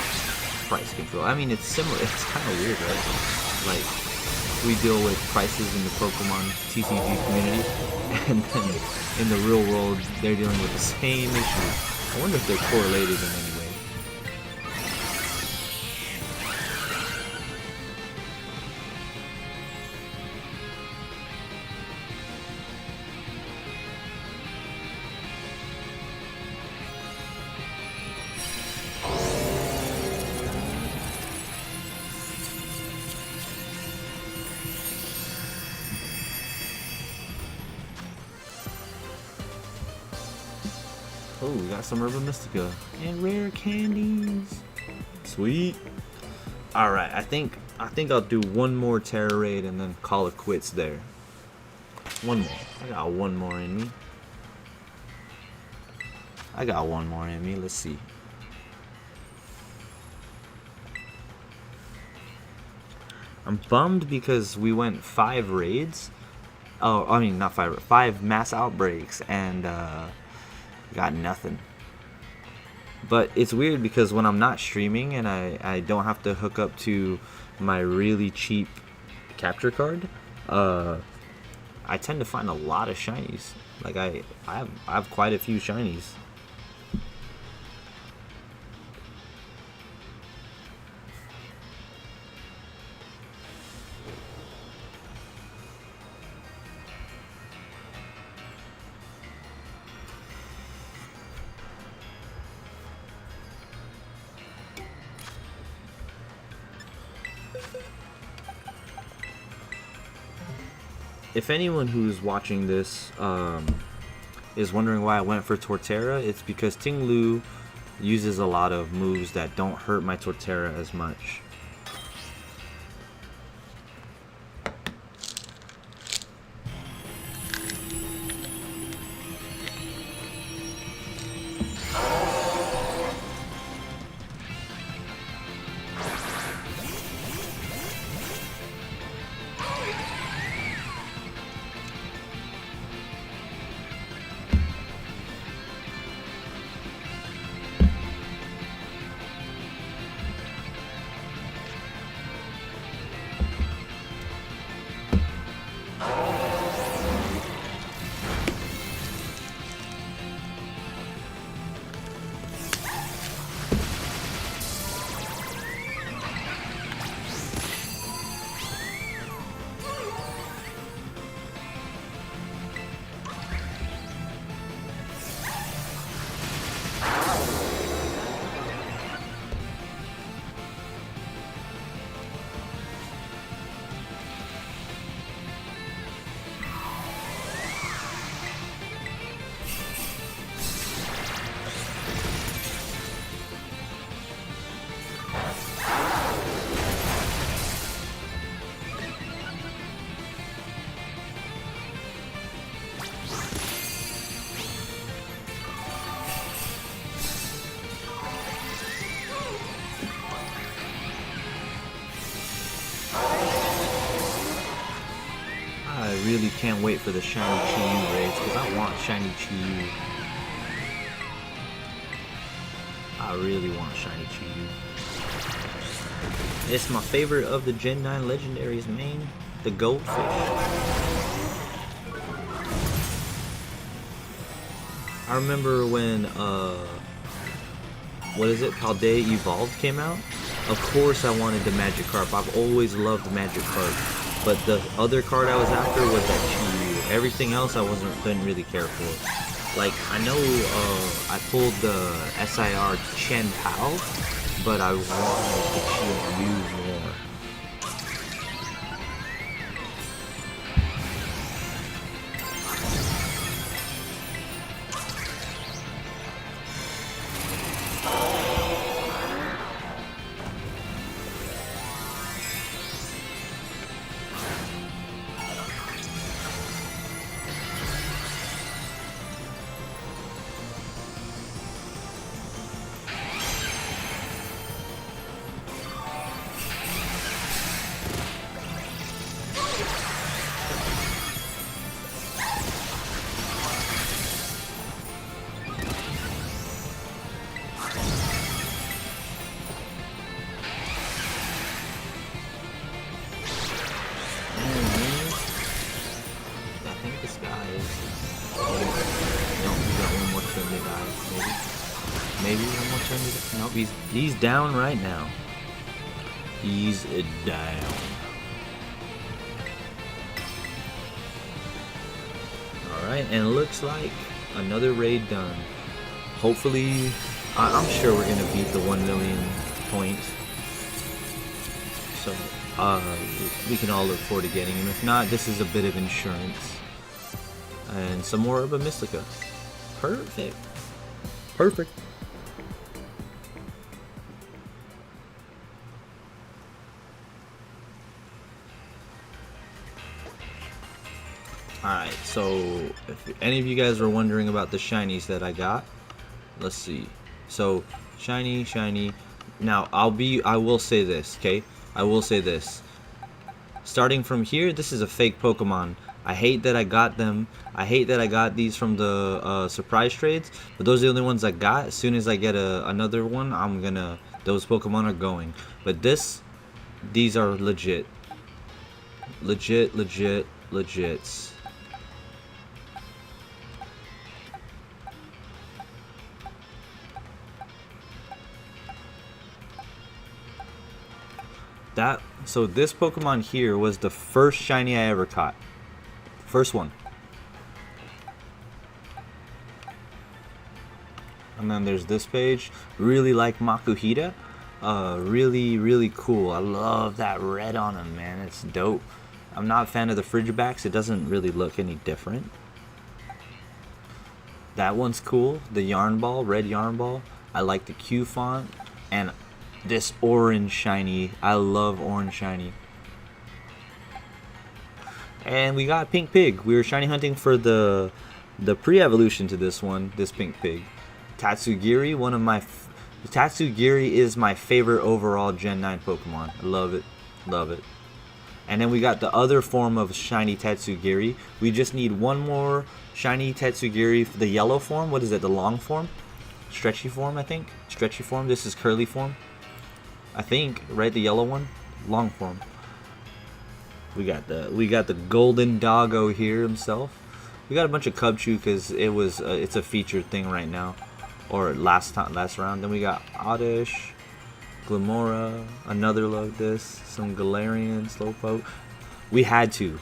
price control. I mean, it's similar, it's kind of weird, right? Like, we deal with prices in the Pokemon TCG community, and then in the real world, they're dealing with the same issue. I wonder if they're correlated in any way. Oh, we got some Herba Mystica and rare candies. Sweet. All right, I think I'll do one more Terra raid and then call it quits there. One more. I got one more in me. Let's see. I'm bummed because we went 5 raids. Oh, I mean not 5. 5 mass outbreaks and got nothing. But it's weird because when I'm not streaming and I don't have to hook up to my really cheap capture card, I tend to find a lot of shinies. Like I have quite a few shinies. If anyone who's watching this is wondering why I went for Torterra, it's because Ting Lu uses a lot of moves that don't hurt my Torterra as much. can't wait for the shiny Chi-Yu raids because I want shiny Chi-Yu. I really want shiny Chi-Yu. It's my favorite of the Gen 9 legendaries, man. The goldfish. I remember when what is it, Paldea Evolved came out? Of course I wanted the Magikarp. I've always loved Magikarp. But the other card I was after was that Chi-Yu. Everything else I didn't really care for. Like, I know I pulled the SIR Chen Pao, but I wanted the Chi-Yu more. Maybe one more turn. Nope, he's down right now. He's down. Alright, and it looks like another raid done. Hopefully, I'm sure we're gonna beat the 1 million points. So, we can all look forward to getting him. If not, this is a bit of insurance. And some more Herba Mystica. Perfect. Perfect. Alright, so if any of you guys were wondering about the shinies that I got, let's see. So, shiny. Now, I will say this, okay? I will say this. Starting from here, this is a fake Pokemon. I hate that I got them. I hate that I got these from the surprise trades, but those are the only ones I got. As soon as I get another one, those Pokemon are going. But these are legit. Legits. So this Pokemon here was the first shiny I ever caught. First one. And then there's this page. Really like Makuhita. Really cool. I love that red on him, man. It's dope. I'm not a fan of the Frigibacks. It doesn't really look any different. That one's cool. The Yarn Ball, red Yarn Ball. I like the Q font. And this orange shiny. I love orange shiny. And we got Pink Pig. We were shiny hunting for the pre-evolution to this Pink Pig. Tatsugiri, Tatsugiri is my favorite overall Gen 9 Pokemon. I love it. And then we got the other form of shiny Tatsugiri. We just need one more shiny Tatsugiri for the yellow form. What is it? The long form? Stretchy form, I think. Stretchy form. This is curly form. I think, right? The yellow one? Long form. We got the golden doggo here himself. We got a bunch of Cubchoo because it's a featured thing right now, or last round. Then we got Oddish, Glamora, another like this, some Galarian, Slowpoke. We had to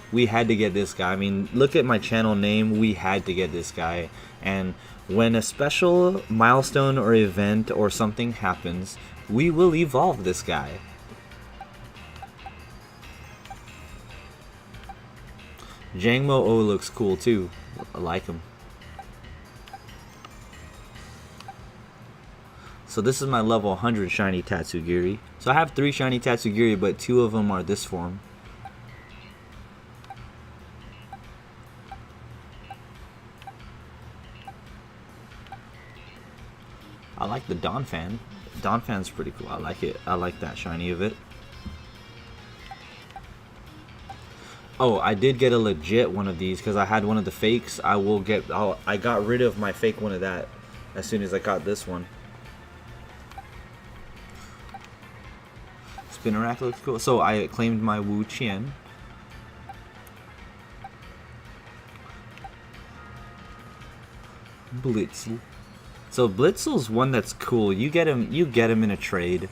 get this guy. I mean, look at my channel name. We had to get this guy. And when a special milestone or event or something happens, we will evolve this guy. Jangmo-O looks cool too. I like him. So this is my level 100 shiny Tatsugiri. So I have 3 shiny Tatsugiri, but 2 of them are this form. I like the Donphan. Donphan's pretty cool. I like it. I like that shiny of it. Oh, I did get a legit one of these because I had one of the fakes. I got rid of my fake one of that as soon as I got this one. Spinner rack looks cool. So I claimed my Wu Qian. Blitzel. So Blitzel's one that's cool. You get him in a trade.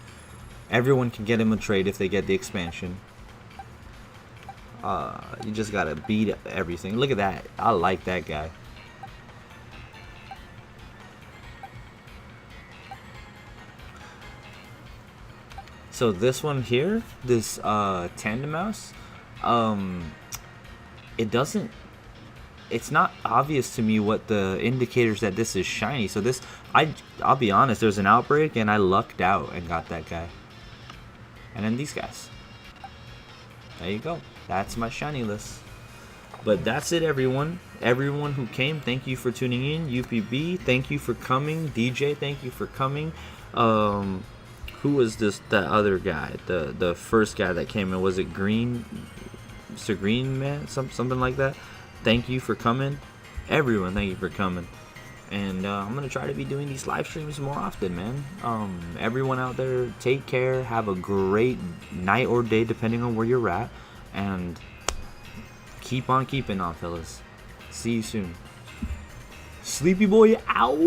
Everyone can get him a trade if they get the expansion. You just gotta beat everything. Look at that. I like that guy. So this one here, this Tandem Mouse, it's not obvious to me what the indicators that this is shiny. So this, I'll be honest, there's an outbreak and I lucked out and got that guy. And then these guys. There you go. That's my shiny list. But that's it, everyone. Everyone who came, thank you for tuning in. UPB, thank you for coming. DJ, thank you for coming. Who was that other guy? The first guy that came in, was it Green? Mr. Green Man? Something like that. Thank you for coming. Everyone, thank you for coming. And I'm going to try to be doing these live streams more often, man. Everyone out there, take care. Have a great night or day, depending on where you're at. And keep on keeping on, fellas. See you soon. Sleepy boy out.